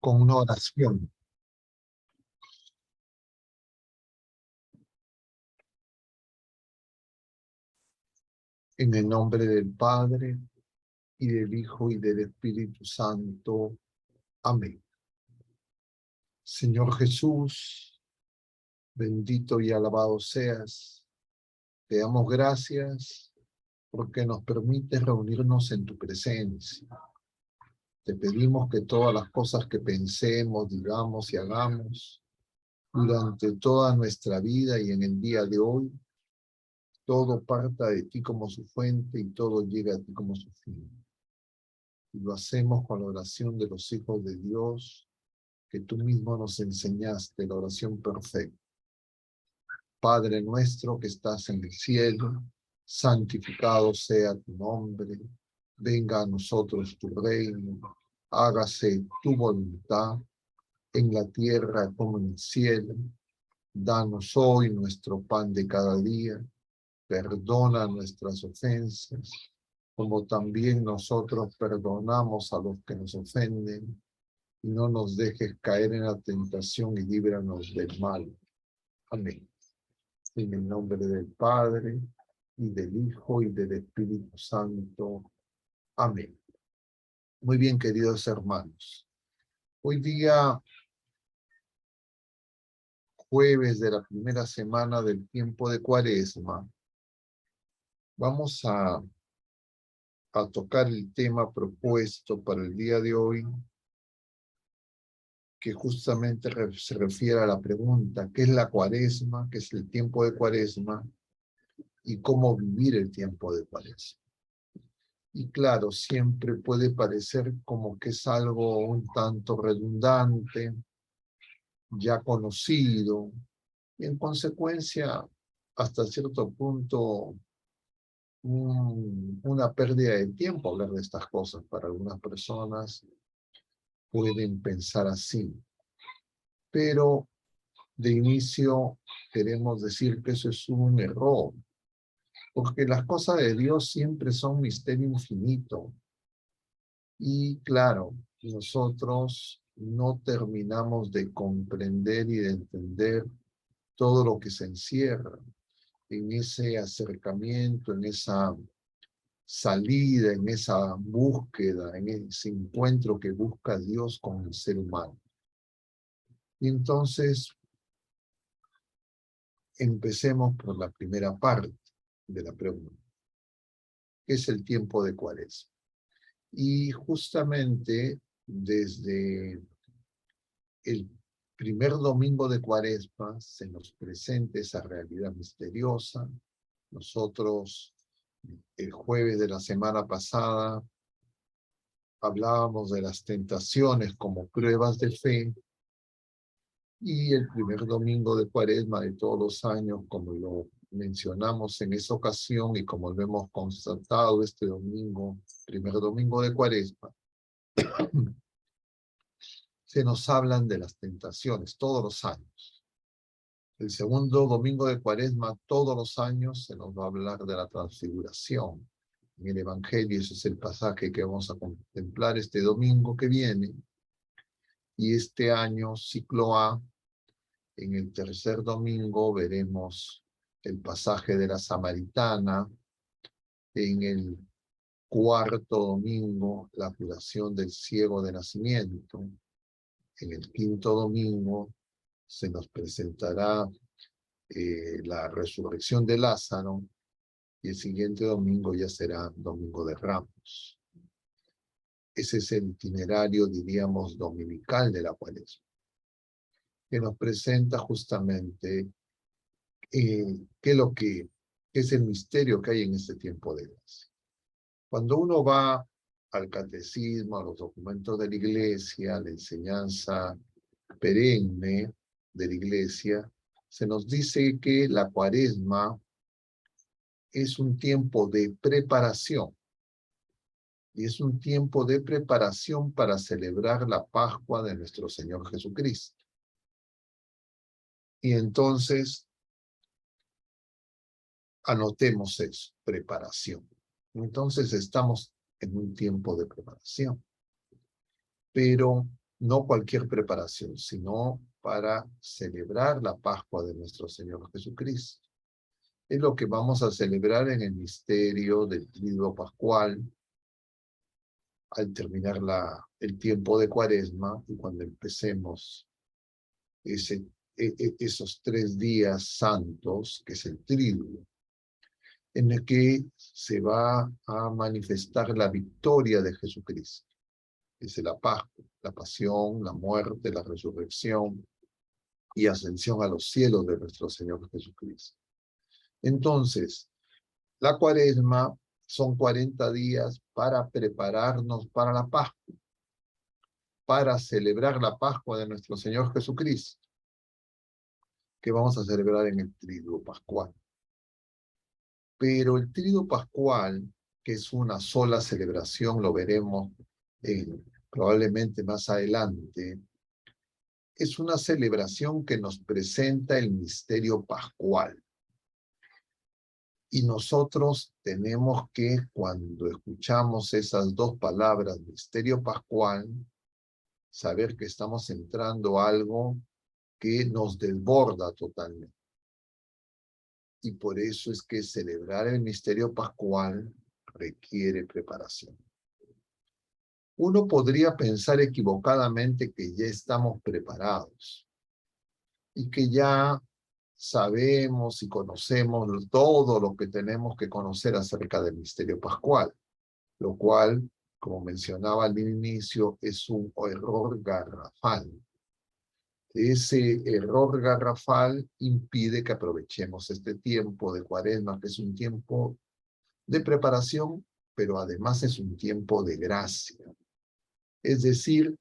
con una oración. En el nombre del Padre, y del Hijo, y del Espíritu Santo. Amén. Señor Jesús, bendito y alabado seas. Te damos gracias porque nos permites reunirnos en tu presencia. Te pedimos que todas las cosas que pensemos, digamos y hagamos durante toda nuestra vida y en el día de hoy, todo parta de ti como su fuente y todo llega a ti como su fin. Y lo hacemos con la oración de los hijos de Dios, que tú mismo nos enseñaste, la oración perfecta. Padre nuestro que estás en el cielo, santificado sea tu nombre, venga a nosotros tu reino, hágase tu voluntad, en la tierra como en el cielo. Danos hoy nuestro pan de cada día, perdona nuestras ofensas, como también nosotros perdonamos a los que nos ofenden, y no nos dejes caer en la tentación y líbranos del mal. Amén. En el nombre del Padre, y del Hijo, y del Espíritu Santo. Amén. Muy bien, queridos hermanos. Hoy día, jueves de la primera semana del tiempo de Cuaresma, vamos a tocar el tema propuesto para el día de hoy, que justamente se refiere a la pregunta, ¿qué es la Cuaresma? ¿Qué es el tiempo de Cuaresma? Y cómo vivir el tiempo de Cuaresma. Y claro, siempre puede parecer como que es algo un tanto redundante, ya conocido, y en consecuencia, hasta cierto punto, una pérdida de tiempo hablar de estas cosas. Para algunas personas pueden pensar así, pero de inicio queremos decir que eso es un error, porque las cosas de Dios siempre son misterio infinito. Y claro, nosotros no terminamos de comprender y de entender todo lo que se encierra en ese acercamiento, en esa salida, en esa búsqueda, en ese encuentro que busca Dios con el ser humano. Y entonces, empecemos por la primera parte de la pregunta, que es el tiempo de Cuaresma. Y justamente desde el primer domingo de Cuaresma se nos presenta esa realidad misteriosa. Nosotros, el jueves de la semana pasada, hablábamos de las tentaciones como pruebas de fe, y el primer domingo de Cuaresma de todos los años, como lo mencionamos en esa ocasión y como lo hemos constatado este domingo, primer domingo de Cuaresma, se nos hablan de las tentaciones todos los años. El segundo domingo de Cuaresma, todos los años, se nos va a hablar de la transfiguración. En el Evangelio, ese es el pasaje que vamos a contemplar este domingo que viene. Y este año, ciclo A, en el tercer domingo veremos el pasaje de la Samaritana. En el cuarto domingo, la curación del ciego de nacimiento. En el quinto domingo se nos presentará la resurrección de Lázaro, y el siguiente domingo ya será Domingo de Ramos. Ese es el itinerario, diríamos, dominical de la Cuaresma, que nos presenta justamente qué es el misterio que hay en este tiempo de gracia. Cuando uno va al catecismo, a los documentos de la Iglesia, a la enseñanza perenne de la Iglesia, se nos dice que la Cuaresma es un tiempo de preparación, y es un tiempo de preparación para celebrar la Pascua de nuestro Señor Jesucristo. Y entonces, anotemos eso, preparación. Entonces estamos en un tiempo de preparación. Pero no cualquier preparación, sino para celebrar la Pascua de nuestro Señor Jesucristo. Es lo que vamos a celebrar en el misterio del Triduo Pascual, al terminar el tiempo de Cuaresma y cuando empecemos esos 3 días santos, que es el Triduo, en el que se va a manifestar la victoria de Jesucristo. Es la Pascua, la pasión, la muerte, la resurrección y ascensión a los cielos de nuestro Señor Jesucristo. Entonces, la Cuaresma son 40 días para prepararnos para la Pascua, para celebrar la Pascua de nuestro Señor Jesucristo, que vamos a celebrar en el Triduo Pascual. Pero el Triduo Pascual, que es una sola celebración, lo veremos probablemente más adelante, es una celebración que nos presenta el misterio pascual. Y nosotros tenemos que, cuando escuchamos esas dos palabras, misterio pascual, saber que estamos entrando a algo que nos desborda totalmente. Y por eso es que celebrar el misterio pascual requiere preparación. Uno podría pensar equivocadamente que ya estamos preparados y que ya sabemos y conocemos todo lo que tenemos que conocer acerca del misterio pascual, lo cual, como mencionaba al inicio, es un error garrafal. Ese error garrafal impide que aprovechemos este tiempo de Cuaresma, que es un tiempo de preparación, pero además es un tiempo de gracia. Es decir,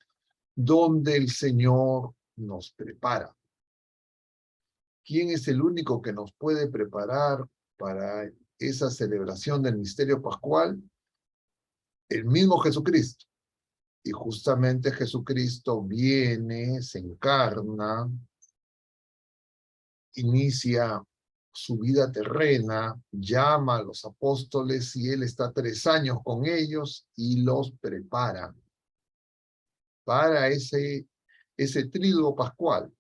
donde el Señor nos prepara. ¿Quién es el único que nos puede preparar para esa celebración del misterio pascual? El mismo Jesucristo. Y justamente Jesucristo viene, se encarna, inicia su vida terrena, llama a los apóstoles y él está 3 años con ellos y los prepara para ese triduo pascual.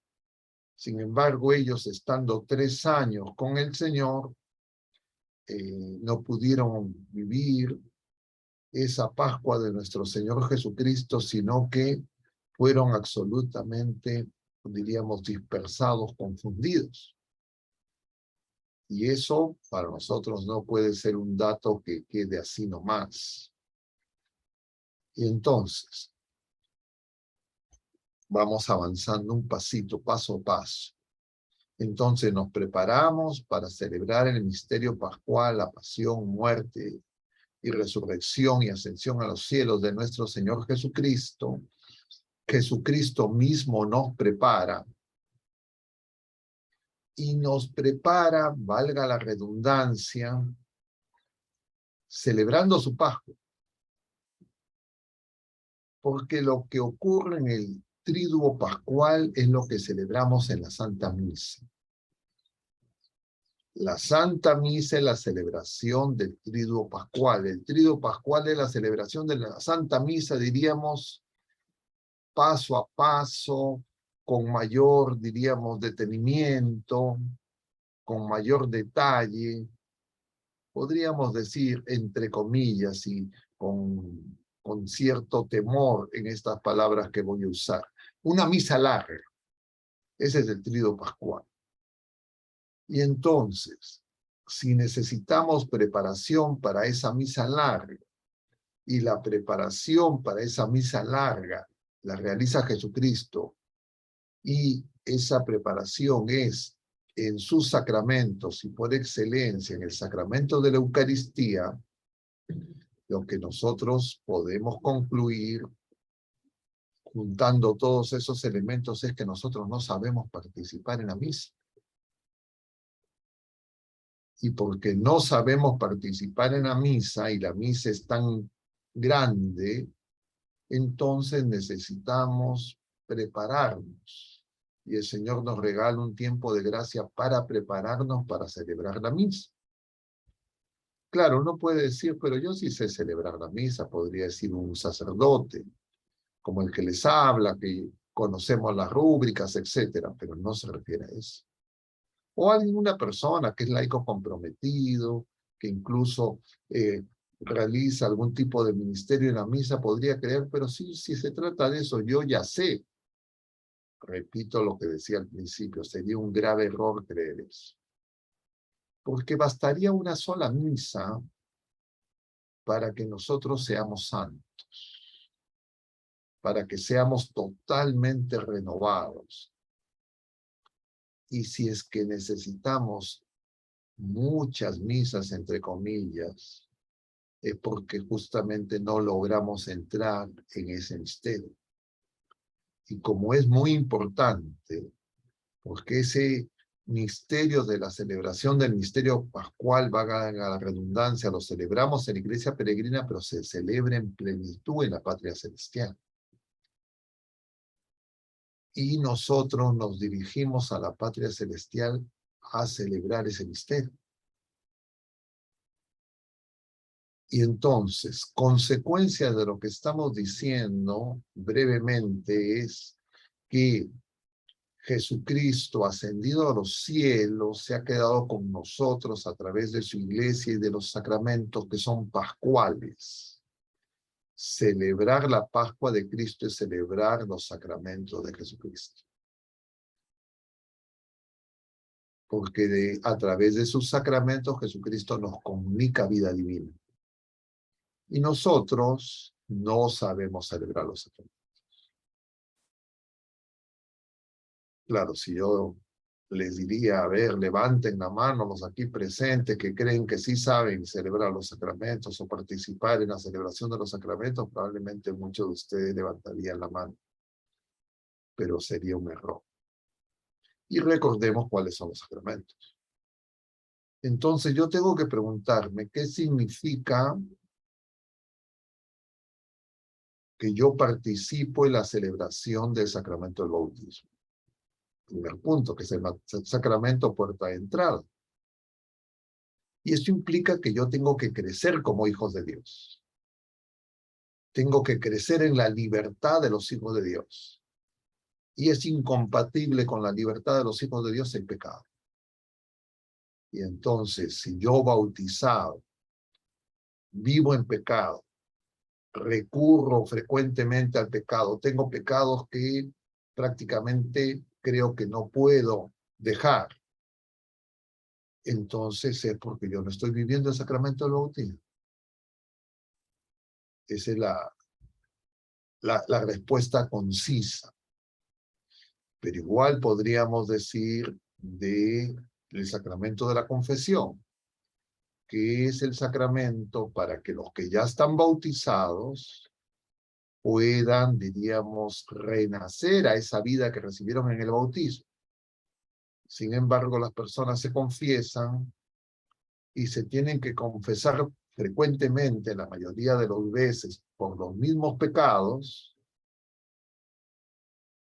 Sin embargo, ellos estando 3 años con el Señor, no pudieron vivir esa Pascua de nuestro Señor Jesucristo, sino que fueron absolutamente, diríamos, dispersados, confundidos. Y eso para nosotros no puede ser un dato que quede así nomás. Y entonces, vamos avanzando un pasito, paso a paso. Entonces nos preparamos para celebrar el misterio pascual, la pasión, muerte y resurrección y ascensión a los cielos de nuestro Señor Jesucristo. Jesucristo mismo nos prepara y nos prepara, valga la redundancia, celebrando su Pascua. Porque lo que ocurre en el Triduo Pascual es lo que celebramos en la Santa Misa. La Santa Misa es la celebración del Triduo Pascual. El Triduo Pascual es la celebración de la Santa Misa, diríamos, paso a paso, con mayor, diríamos, detenimiento, con mayor detalle. Podríamos decir, entre comillas, y con cierto temor en estas palabras que voy a usar. Una misa larga. Ese es el Triduo Pascual. Y entonces, si necesitamos preparación para esa misa larga, y la preparación para esa misa larga la realiza Jesucristo, y esa preparación es en sus sacramentos y por excelencia en el sacramento de la Eucaristía, lo que nosotros podemos concluir juntando todos esos elementos es que nosotros no sabemos participar en la misa. Y porque no sabemos participar en la misa y la misa es tan grande, entonces necesitamos prepararnos. Y el Señor nos regala un tiempo de gracia para prepararnos para celebrar la misa. Claro, uno puede decir, pero yo sí sé celebrar la misa, podría decir un sacerdote. como el que les habla, que conocemos las rúbricas, etcétera, pero no se refiere a eso. O alguna persona que es laico comprometido, que incluso realiza algún tipo de ministerio en la misa, podría creer, pero sí, si se trata de eso, yo ya sé. Repito lo que decía al principio, sería un grave error creer eso. Porque bastaría una sola misa para que nosotros seamos santos, para que seamos totalmente renovados. Y si es que necesitamos muchas misas, entre comillas, es porque justamente no logramos entrar en ese misterio. Y como es muy importante, porque ese misterio de la celebración del misterio pascual, valga la redundancia, lo celebramos en la iglesia peregrina, pero se celebra en plenitud en la patria celestial. Y nosotros nos dirigimos a la patria celestial a celebrar ese misterio. Y entonces, consecuencia de lo que estamos diciendo brevemente es que Jesucristo, ascendido a los cielos, se ha quedado con nosotros a través de su iglesia y de los sacramentos que son pascuales. Celebrar la Pascua de Cristo es celebrar los sacramentos de Jesucristo. Porque a través de sus sacramentos Jesucristo nos comunica vida divina. Y nosotros no sabemos celebrar los sacramentos. Claro, si yo les diría, a ver, levanten la mano los aquí presentes que creen que sí saben celebrar los sacramentos o participar en la celebración de los sacramentos, probablemente muchos de ustedes levantarían la mano, pero sería un error. Y recordemos cuáles son los sacramentos. Entonces yo tengo que preguntarme, ¿qué significa que yo participo en la celebración del sacramento del bautismo? Primer punto, que es el sacramento puerta de entrada. Y esto implica que yo tengo que crecer como hijos de Dios. Tengo que crecer en la libertad de los hijos de Dios. Y es incompatible con la libertad de los hijos de Dios el pecado. Y entonces, si yo bautizado, vivo en pecado, recurro frecuentemente al pecado, tengo pecados que prácticamente creo que no puedo dejar, entonces es porque yo no estoy viviendo el sacramento del bautismo. Esa es la respuesta concisa. Pero igual podríamos decir del sacramento de la confesión, que es el sacramento para que los que ya están bautizados puedan, diríamos, renacer a esa vida que recibieron en el bautismo. Sin embargo, las personas se confiesan y se tienen que confesar frecuentemente, la mayoría de las veces, por los mismos pecados,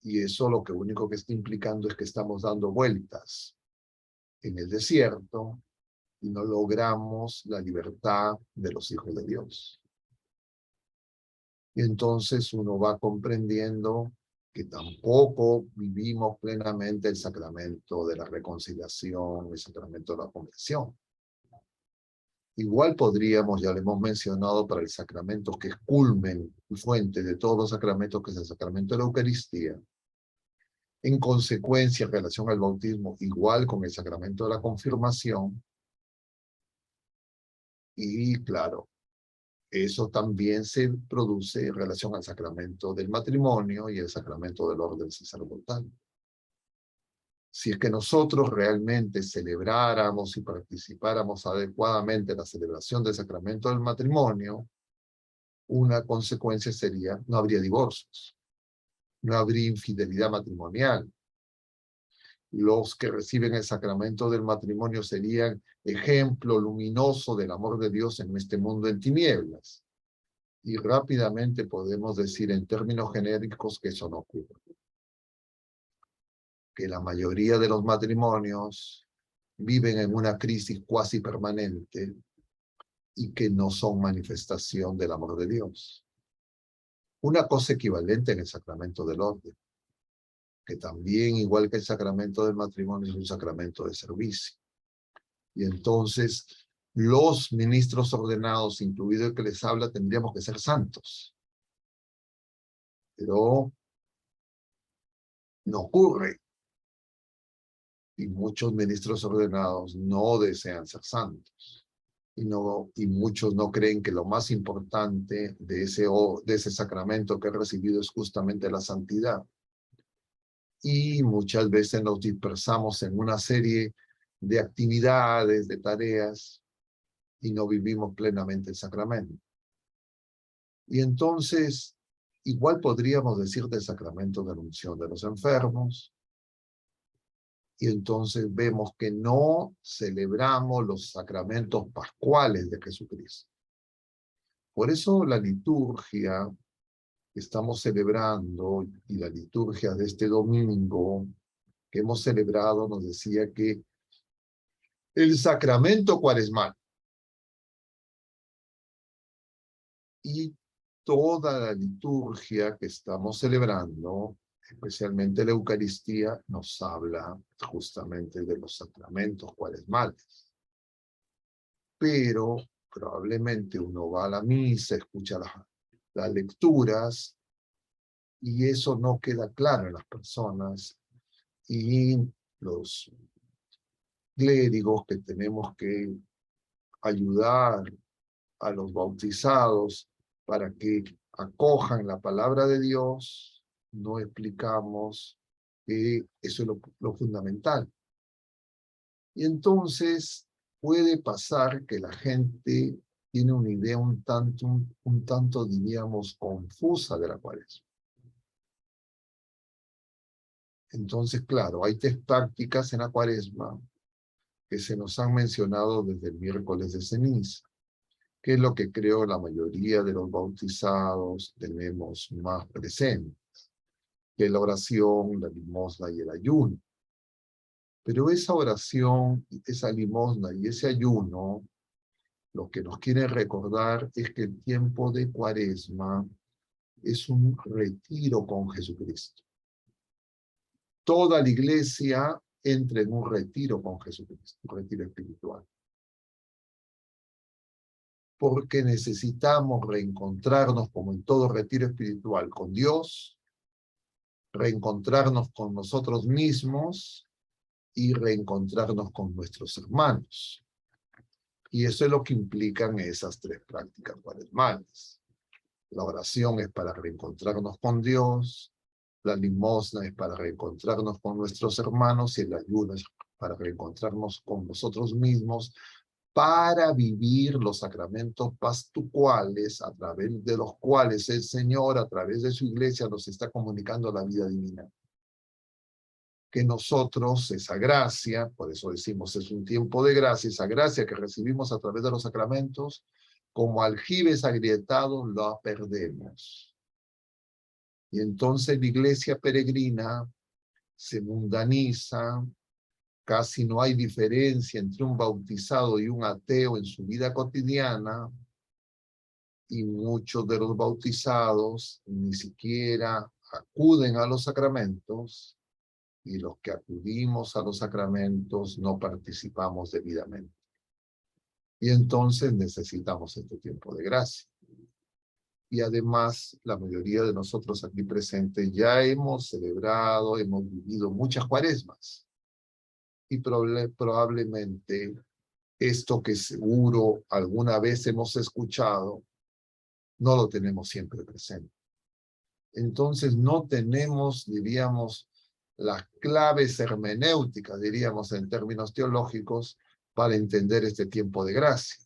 y eso lo que único que está implicando es que estamos dando vueltas en el desierto y no logramos la libertad de los hijos de Dios. Y entonces uno va comprendiendo que tampoco vivimos plenamente el sacramento de la reconciliación, el sacramento de la confesión. Igual podríamos, ya lo hemos mencionado, para el sacramento que es culmen y fuente de todos los sacramentos, que es el sacramento de la Eucaristía. En consecuencia, en relación al bautismo, igual con el sacramento de la confirmación. Y claro, eso también se produce en relación al sacramento del matrimonio y el sacramento del orden sacerdotal. Si es que nosotros realmente celebráramos y participáramos adecuadamente en la celebración del sacramento del matrimonio, una consecuencia sería, no habría divorcios, no habría infidelidad matrimonial. Los que reciben el sacramento del matrimonio serían ejemplo luminoso del amor de Dios en este mundo en tinieblas. Y rápidamente podemos decir en términos genéricos que eso no ocurre. Que la mayoría de los matrimonios viven en una crisis cuasi permanente y que no son manifestación del amor de Dios. Una cosa equivalente en el sacramento del orden, que también, igual que el sacramento del matrimonio, es un sacramento de servicio. Y entonces, los ministros ordenados, incluido el que les habla, tendríamos que ser santos. Pero no ocurre. Y muchos ministros ordenados no desean ser santos. Y muchos no creen que lo más importante de ese sacramento que he recibido es justamente la santidad. Y muchas veces nos dispersamos en una serie de actividades, de tareas, y no vivimos plenamente el sacramento. Y entonces, igual podríamos decir del sacramento de la unción de los enfermos, y entonces vemos que no celebramos los sacramentos pascuales de Jesucristo. Por eso la liturgia que estamos celebrando y la liturgia de este domingo que hemos celebrado nos decía que el sacramento cuaresmal y toda la liturgia que estamos celebrando, especialmente la Eucaristía, nos habla justamente de los sacramentos cuaresmales. Pero probablemente uno va a la misa, escucha las lecturas, y eso no queda claro en las personas, y los clérigos que tenemos que ayudar a los bautizados para que acojan la palabra de Dios, no explicamos que eso es lo fundamental. Y entonces puede pasar que la gente tiene una idea un tanto, diríamos, confusa de la Cuaresma. Entonces, claro, hay 3 prácticas en la Cuaresma que se nos han mencionado desde el miércoles de ceniza, que es lo que creo la mayoría de los bautizados tenemos más presente, que es la oración, la limosna y el ayuno. Pero esa oración, esa limosna y ese ayuno, lo que nos quiere recordar es que el tiempo de Cuaresma es un retiro con Jesucristo. Toda la iglesia entra en un retiro con Jesucristo, un retiro espiritual. Porque necesitamos reencontrarnos, como en todo retiro espiritual, con Dios, reencontrarnos con nosotros mismos y reencontrarnos con nuestros hermanos. Y eso es lo que implican esas 3 prácticas cuaresmales. La oración es para reencontrarnos con Dios, la limosna es para reencontrarnos con nuestros hermanos y el ayuno es para reencontrarnos con nosotros mismos, para vivir los sacramentos pascuales a través de los cuales el Señor, a través de su iglesia, nos está comunicando la vida divina. Que nosotros, esa gracia, por eso decimos es un tiempo de gracia, esa gracia que recibimos a través de los sacramentos, como aljibes agrietados, la perdemos. Y entonces la iglesia peregrina se mundaniza, casi no hay diferencia entre un bautizado y un ateo en su vida cotidiana, y muchos de los bautizados ni siquiera acuden a los sacramentos, y los que acudimos a los sacramentos no participamos debidamente. Y entonces necesitamos este tiempo de gracia. Y además, la mayoría de nosotros aquí presentes ya hemos celebrado, hemos vivido muchas cuaresmas. Y probablemente esto que seguro alguna vez hemos escuchado, no lo tenemos siempre presente. Entonces no tenemos, diríamos, las claves hermenéuticas, diríamos en términos teológicos, para entender este tiempo de gracia.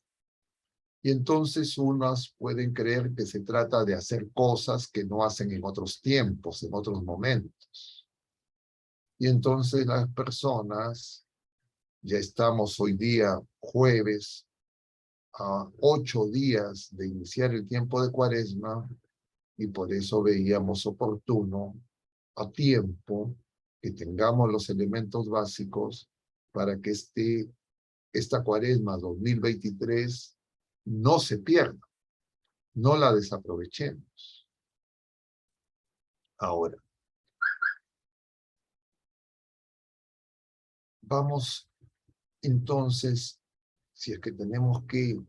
Y entonces unas pueden creer que se trata de hacer cosas que no hacen en otros tiempos, en otros momentos. Y entonces las personas, ya estamos hoy día jueves, a 8 días de iniciar el tiempo de Cuaresma, y por eso veíamos oportuno, a tiempo, que tengamos los elementos básicos para que esta Cuaresma 2023 no se pierda, no la desaprovechemos. Ahora, vamos entonces, si es que tenemos que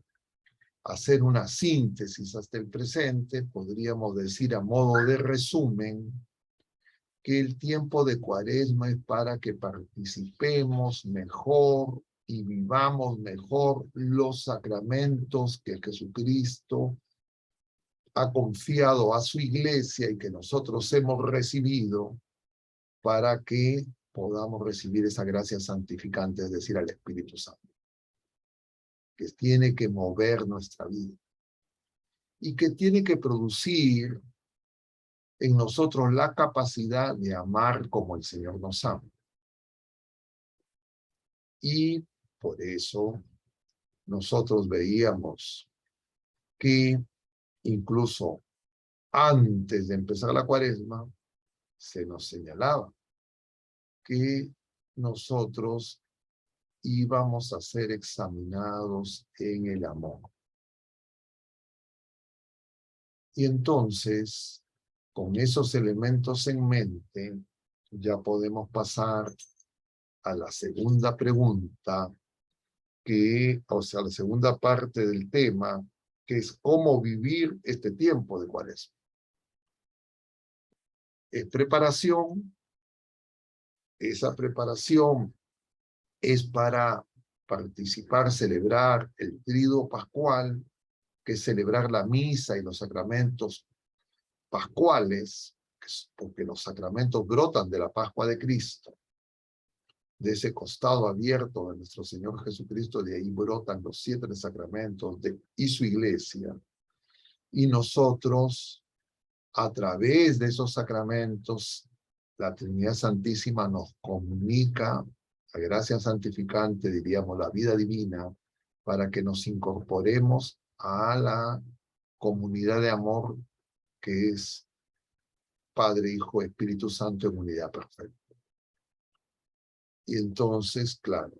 hacer una síntesis hasta el presente, podríamos decir a modo de resumen que el tiempo de Cuaresma es para que participemos mejor y vivamos mejor los sacramentos que Jesucristo ha confiado a su iglesia y que nosotros hemos recibido para que podamos recibir esa gracia santificante, es decir, al Espíritu Santo, que tiene que mover nuestra vida y que tiene que producir en nosotros la capacidad de amar como el Señor nos ama. Y por eso nosotros veíamos que incluso antes de empezar la Cuaresma se nos señalaba que nosotros íbamos a ser examinados en el amor. Y entonces, con esos elementos en mente, ya podemos pasar a la segunda pregunta, o sea, la segunda parte del tema, que es cómo vivir este tiempo de Cuaresma. Es preparación, esa preparación es para participar, celebrar el Tríduo Pascual, que es celebrar la misa y los sacramentos pascuales, porque los sacramentos brotan de la Pascua de Cristo, de ese costado abierto de nuestro Señor Jesucristo, de ahí brotan los 7 sacramentos y su iglesia. Y nosotros, a través de esos sacramentos, la Trinidad Santísima nos comunica la gracia santificante, diríamos la vida divina, para que nos incorporemos a la comunidad de amor que es Padre, Hijo, Espíritu Santo en unidad perfecta. Y entonces, claro,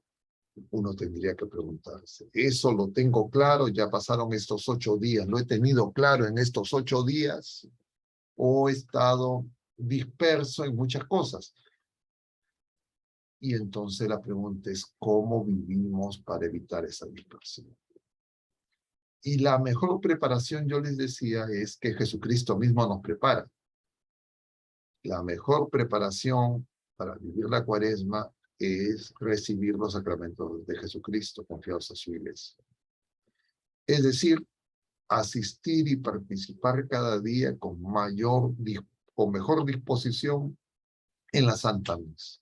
uno tendría que preguntarse, ¿eso lo tengo claro? Ya pasaron estos 8 días, ¿lo he tenido claro en estos 8 días? ¿O he estado disperso en muchas cosas? Y entonces la pregunta es, ¿cómo vivimos para evitar esa dispersión? Y la mejor preparación, yo les decía, es que Jesucristo mismo nos prepara. La mejor preparación para vivir la Cuaresma es recibir los sacramentos de Jesucristo confiados a su iglesia. Es decir, asistir y participar cada día con mejor disposición en la Santa Misa.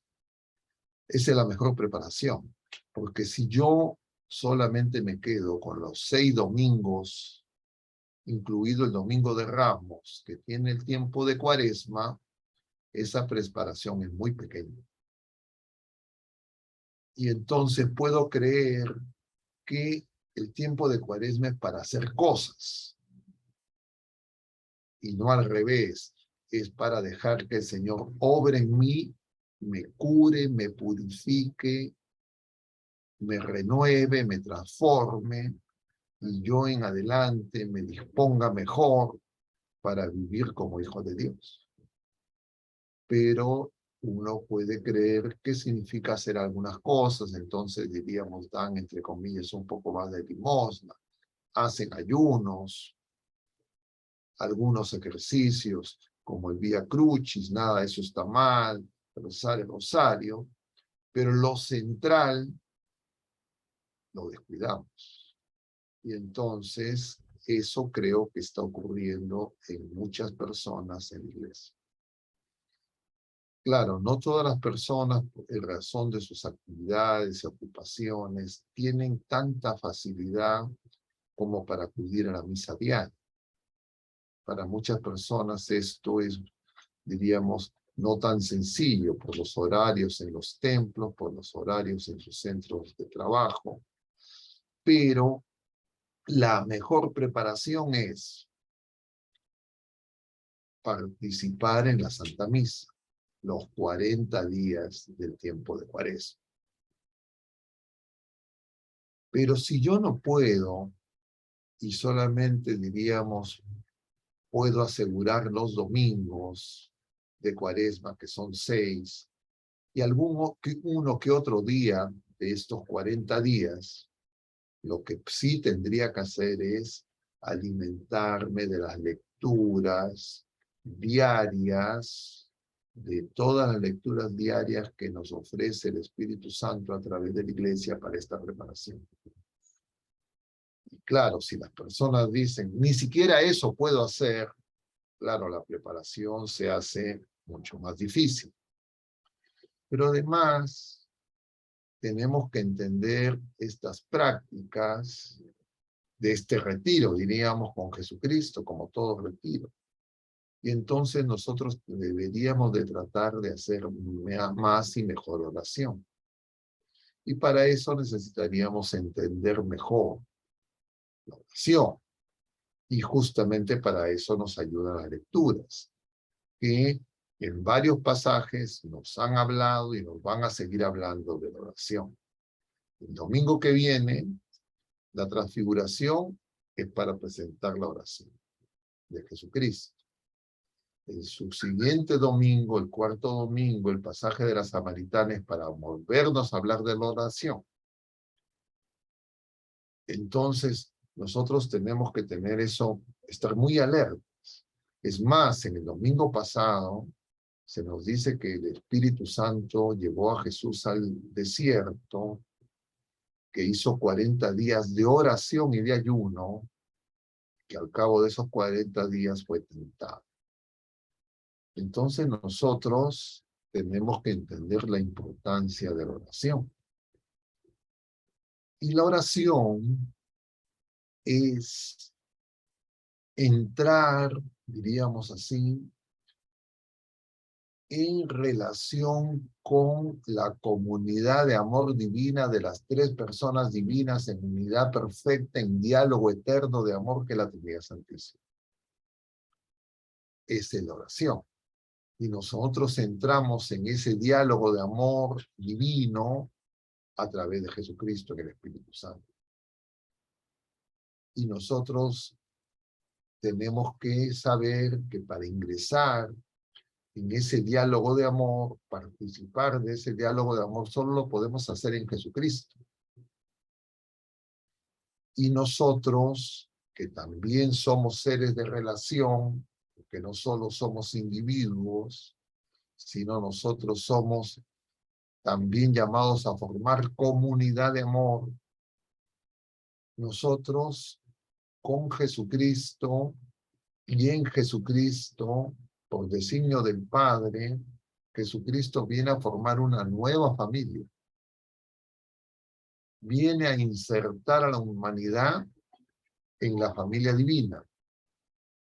Esa es la mejor preparación, porque si yo solamente me quedo con los 6 domingos, incluido el domingo de Ramos, que tiene el tiempo de Cuaresma, esa preparación es muy pequeña. Y entonces puedo creer que el tiempo de Cuaresma es para hacer cosas, y no al revés, es para dejar que el Señor obre en mí, me cure, me purifique, me renueve, me transforme, y yo en adelante me disponga mejor para vivir como hijo de Dios. Pero uno puede creer que significa hacer algunas cosas, entonces diríamos, dan entre comillas un poco más de limosna, hacen ayunos, algunos ejercicios como el Vía Crucis, nada de eso está mal, rezar el rosario, pero lo central lo descuidamos. Y entonces eso creo que está ocurriendo en muchas personas en la iglesia. Claro, no todas las personas, en razón de sus actividades y ocupaciones, tienen tanta facilidad como para acudir a la misa diaria. Para muchas personas esto es, diríamos, no tan sencillo por los horarios en los templos, por los horarios en sus centros de trabajo, pero la mejor preparación es participar en la Santa Misa, los 40 días del tiempo de Cuaresma. Pero si yo no puedo, y solamente diríamos, puedo asegurar los domingos, de Cuaresma, que son 6, y uno que otro día de estos 40 días, lo que sí tendría que hacer es alimentarme de las lecturas diarias, de todas las lecturas diarias que nos ofrece el Espíritu Santo a través de la Iglesia para esta preparación. Y claro, si las personas dicen, ni siquiera eso puedo hacer, claro, la preparación se hace mucho más difícil. Pero además, tenemos que entender estas prácticas de este retiro, diríamos, con Jesucristo, como todo retiro. Y entonces nosotros deberíamos de tratar de hacer más y mejor oración. Y para eso necesitaríamos entender mejor la oración. Y justamente para eso nos ayudan las lecturas, que en varios pasajes nos han hablado y nos van a seguir hablando de la oración. El domingo que viene, la transfiguración es para presentar la oración de Jesucristo. El subsiguiente domingo, el cuarto domingo, el pasaje de la Samaritana es para volvernos a hablar de la oración. Entonces, nosotros tenemos que tener eso, estar muy alertas. Es más, en el domingo pasado se nos dice que el Espíritu Santo llevó a Jesús al desierto, que hizo 40 días de oración y de ayuno, que al cabo de esos 40 días fue tentado. Entonces nosotros tenemos que entender la importancia de la oración. Y la oración es entrar, diríamos así, en relación con la comunidad de amor divina de las tres personas divinas en unidad perfecta, en diálogo eterno de amor que la Trinidad Santísima. Esa es la oración. Y nosotros entramos en ese diálogo de amor divino a través de Jesucristo en el Espíritu Santo. Y nosotros tenemos que saber que para ingresar en ese diálogo de amor, participar de ese diálogo de amor, solo lo podemos hacer en Jesucristo. Y nosotros, que también somos seres de relación, que no solo somos individuos, sino nosotros somos también llamados a formar comunidad de amor. Nosotros, con Jesucristo y en Jesucristo, por designio del Padre, Jesucristo viene a formar una nueva familia. Viene a insertar a la humanidad en la familia divina.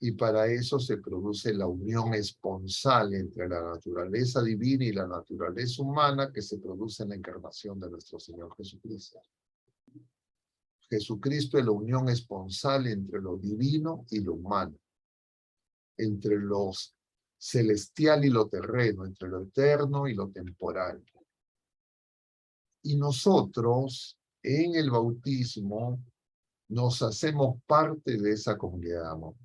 Y para eso se produce la unión esponsal entre la naturaleza divina y la naturaleza humana que se produce en la encarnación de nuestro Señor Jesucristo. Jesucristo es la unión esponsal entre lo divino y lo humano, entre lo celestial y lo terreno, entre lo eterno y lo temporal. Y nosotros, en el bautismo, nos hacemos parte de esa comunidad de amor.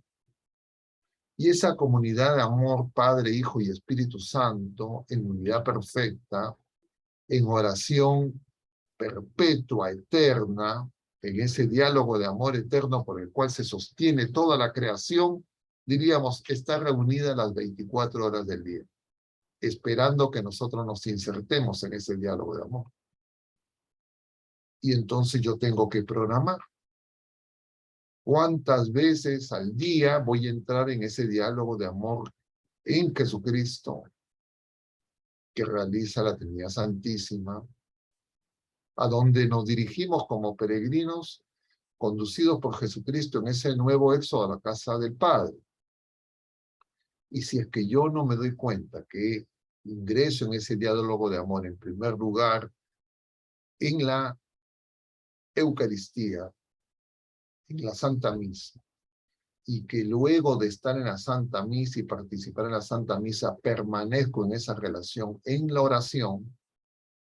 Y esa comunidad de amor, Padre, Hijo y Espíritu Santo, en unidad perfecta, en oración perpetua, eterna, en ese diálogo de amor eterno por el cual se sostiene toda la creación, diríamos que está reunida las 24 horas del día, esperando que nosotros nos insertemos en ese diálogo de amor. Y entonces yo tengo que programar. ¿Cuántas veces al día voy a entrar en ese diálogo de amor en Jesucristo que realiza la Trinidad Santísima, a donde nos dirigimos como peregrinos conducidos por Jesucristo en ese nuevo éxodo a la casa del Padre? Y si es que yo no me doy cuenta que ingreso en ese diálogo de amor, en primer lugar, en la Eucaristía, en la Santa Misa, y que luego de estar en la Santa Misa y participar en la Santa Misa, permanezco en esa relación, en la oración,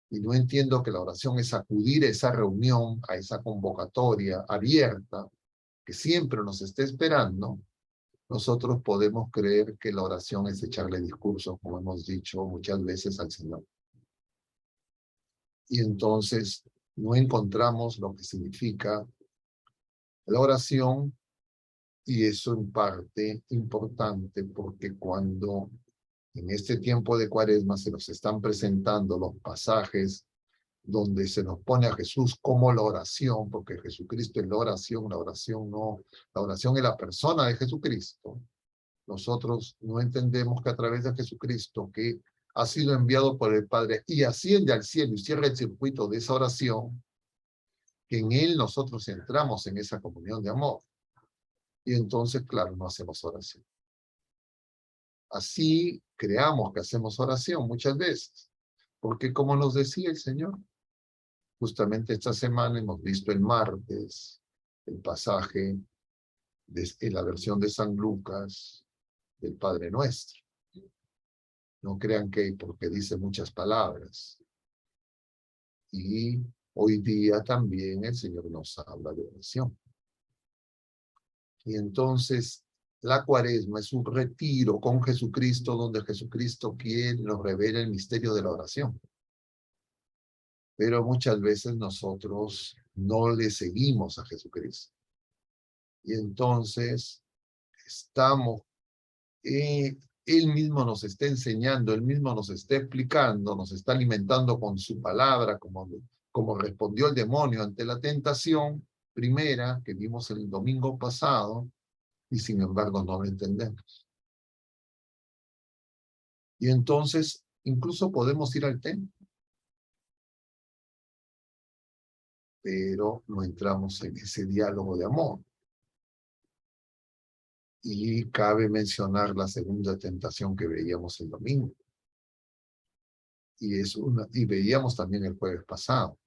y no entiendo que la oración es acudir a esa reunión, a esa convocatoria abierta, que siempre nos está esperando, nosotros podemos creer que la oración es echarle discursos, como hemos dicho muchas veces al Señor. Y entonces no encontramos lo que significa la oración, y eso en parte importante porque cuando en este tiempo de Cuaresma se nos están presentando los pasajes donde se nos pone a Jesús como la oración, porque Jesucristo es la oración no, la oración es la persona de Jesucristo. Nosotros no entendemos que a través de Jesucristo, que ha sido enviado por el Padre y asciende al cielo y cierra el circuito de esa oración, que en Él nosotros entramos en esa comunión de amor. Y entonces, claro, no hacemos oración. Así creamos que hacemos oración muchas veces, porque como nos decía el Señor, justamente esta semana hemos visto el martes el pasaje en la versión de San Lucas del Padre Nuestro. No crean que porque dice muchas palabras. Y hoy día también el Señor nos habla de oración. Y entonces la Cuaresma es un retiro con Jesucristo, donde Jesucristo quiere nos revela el misterio de la oración. Pero muchas veces nosotros no le seguimos a Jesucristo. Y entonces estamos, Él mismo nos está enseñando, Él mismo nos está explicando, nos está alimentando con su palabra, como respondió el demonio ante la tentación primera que vimos el domingo pasado, y sin embargo no lo entendemos. Y entonces incluso podemos ir al templo, pero no entramos en ese diálogo de amor. Y cabe mencionar la segunda tentación que veíamos el domingo. Y veíamos también el jueves pasado.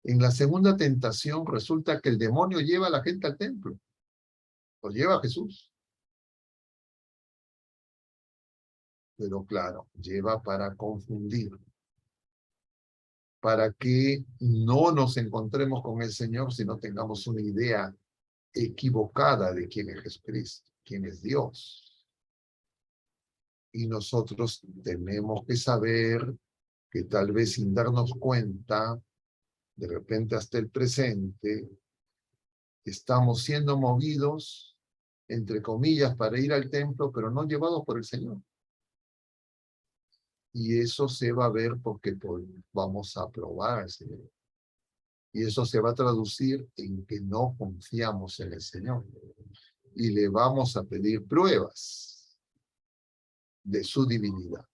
En la segunda tentación resulta que el demonio lleva a la gente al templo. Lo lleva a Jesús. Pero claro, lleva para confundir. Para que no nos encontremos con el Señor si no tengamos una idea equivocada de quién es Jesucristo, quién es Dios. Y nosotros tenemos que saber que tal vez sin darnos cuenta, de repente hasta el presente, estamos siendo movidos, entre comillas, para ir al templo, pero no llevados por el Señor. Y eso se va a ver porque vamos a probar al Señor. Y eso se va a traducir en que no confiamos en el Señor. Y le vamos a pedir pruebas de su divinidad.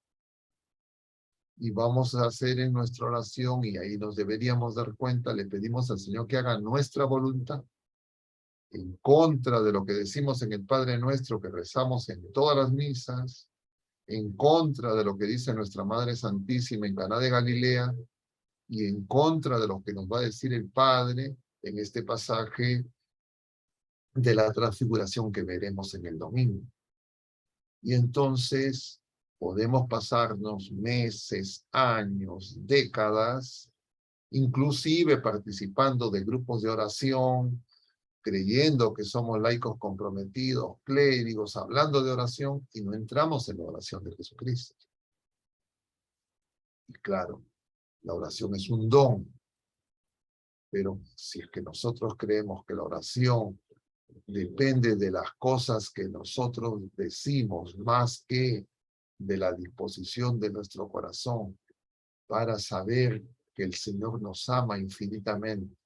Y vamos a hacer en nuestra oración, y ahí nos deberíamos dar cuenta, le pedimos al Señor que haga nuestra voluntad, en contra de lo que decimos en el Padre Nuestro, que rezamos en todas las misas, en contra de lo que dice nuestra Madre Santísima en Caná de Galilea, y en contra de lo que nos va a decir el Padre en este pasaje de la transfiguración que veremos en el domingo. Y entonces podemos pasarnos meses, años, décadas, inclusive participando de grupos de oración, creyendo que somos laicos comprometidos, clérigos, hablando de oración, y no entramos en la oración de Jesucristo. Y claro, la oración es un don, pero si es que nosotros creemos que la oración depende de las cosas que nosotros decimos más que de la disposición de nuestro corazón para saber que el Señor nos ama infinitamente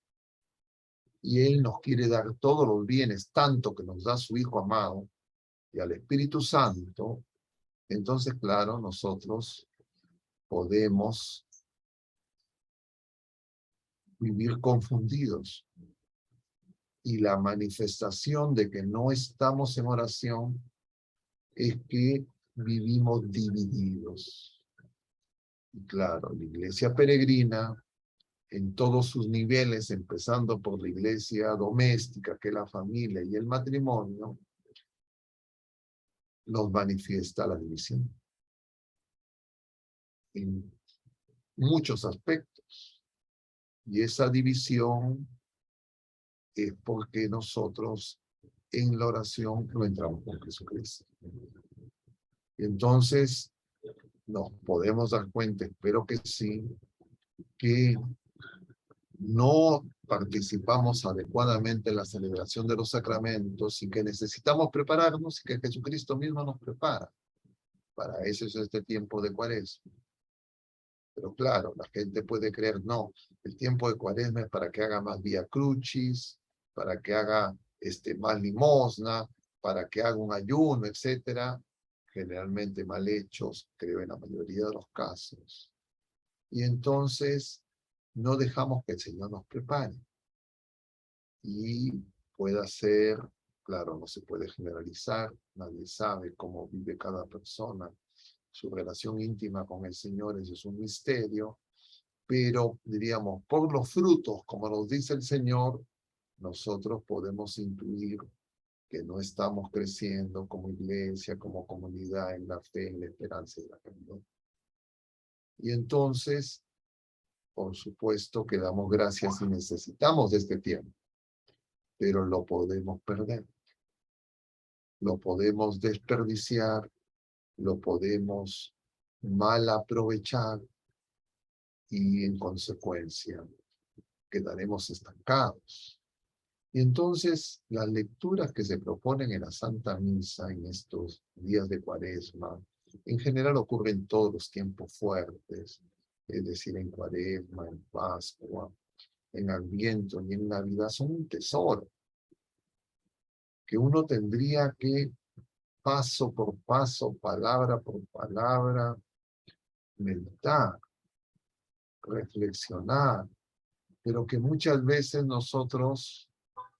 y Él nos quiere dar todos los bienes, tanto que nos da su Hijo amado y al Espíritu Santo, entonces, claro, nosotros podemos vivir confundidos. Y la manifestación de que no estamos en oración es que vivimos divididos. Y claro, la iglesia peregrina, en todos sus niveles, empezando por la iglesia doméstica, que es la familia y el matrimonio, nos manifiesta la división en muchos aspectos. Y esa división es porque nosotros en la oración lo entramos con Jesucristo. Y entonces nos podemos dar cuenta, espero que sí, que no participamos adecuadamente en la celebración de los sacramentos y que necesitamos prepararnos y que Jesucristo mismo nos prepara. Para eso es este tiempo de Cuaresma. Pero claro, la gente puede creer, no, el tiempo de Cuaresma es para que haga más vía crucis, para que haga más limosna, para que haga un ayuno, etcétera. Generalmente mal hechos, creo en la mayoría de los casos. Y entonces no dejamos que el Señor nos prepare. Y pueda ser, claro, no se puede generalizar, nadie sabe cómo vive cada persona, su relación íntima con el Señor, eso es un misterio, pero diríamos, por los frutos, como nos dice el Señor, nosotros podemos intuir que no estamos creciendo como iglesia, como comunidad en la fe, en la esperanza y la caridad. Y entonces, por supuesto que damos gracias y necesitamos de este tiempo, pero lo podemos perder, lo podemos desperdiciar, lo podemos mal aprovechar y en consecuencia quedaremos estancados. Y entonces las lecturas que se proponen en la Santa Misa en estos días de Cuaresma, en general ocurren todos los tiempos fuertes, es decir, en Cuaresma, en Pascua, en Adviento y en Navidad, son un tesoro que uno tendría que paso por paso, palabra por palabra, meditar, reflexionar, pero que muchas veces nosotros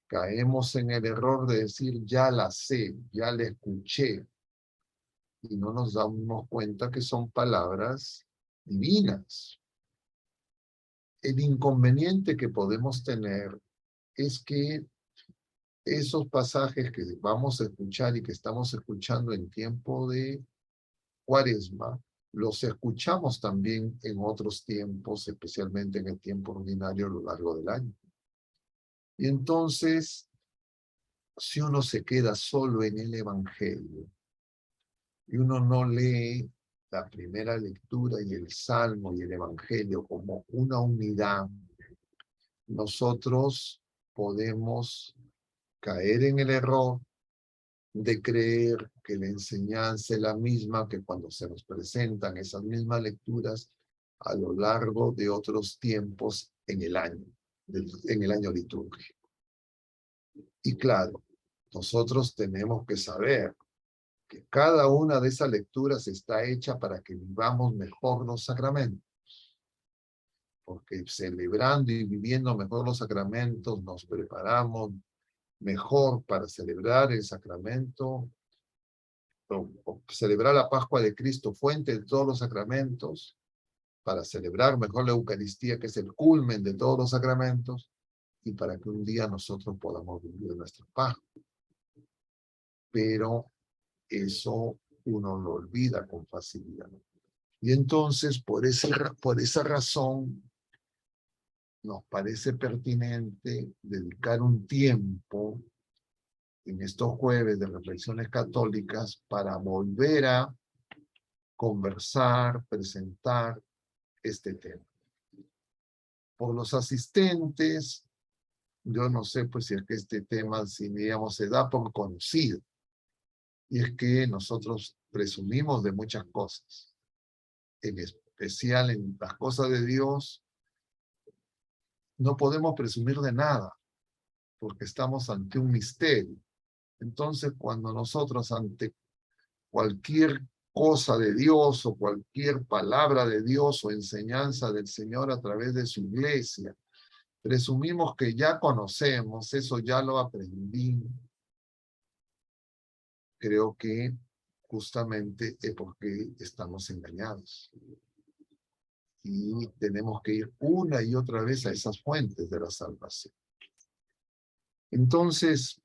caemos en el error de decir, ya la sé, ya la escuché, y no nos damos cuenta que son palabras divinas. El inconveniente que podemos tener es que esos pasajes que vamos a escuchar y que estamos escuchando en tiempo de Cuaresma, los escuchamos también en otros tiempos, especialmente en el tiempo ordinario a lo largo del año. Y entonces, si uno se queda solo en el Evangelio y uno no lee la primera lectura y el Salmo y el Evangelio como una unidad, nosotros podemos caer en el error de creer que la enseñanza es la misma que cuando se nos presentan esas mismas lecturas a lo largo de otros tiempos en el año litúrgico. Y claro, nosotros tenemos que saber que cada una de esas lecturas está hecha para que vivamos mejor los sacramentos, porque celebrando y viviendo mejor los sacramentos nos preparamos mejor para celebrar el sacramento o celebrar la Pascua de Cristo, fuente de todos los sacramentos, para celebrar mejor la Eucaristía, que es el culmen de todos los sacramentos, y para que un día nosotros podamos vivir nuestra Pascua. Pero eso uno lo olvida con facilidad. Y entonces, por esa razón, nos parece pertinente dedicar un tiempo en estos jueves de reflexiones católicas para volver a conversar, presentar este tema. Por los asistentes, yo no sé pues si es que este tema, si digamos, se da por conocido. Y es que nosotros presumimos de muchas cosas, en especial en las cosas de Dios, no podemos presumir de nada, porque estamos ante un misterio. Entonces, cuando nosotros ante cualquier cosa de Dios o cualquier palabra de Dios o enseñanza del Señor a través de su iglesia, presumimos que ya conocemos, eso ya lo aprendí, creo que justamente es porque estamos engañados. Y tenemos que ir una y otra vez a esas fuentes de la salvación. Entonces,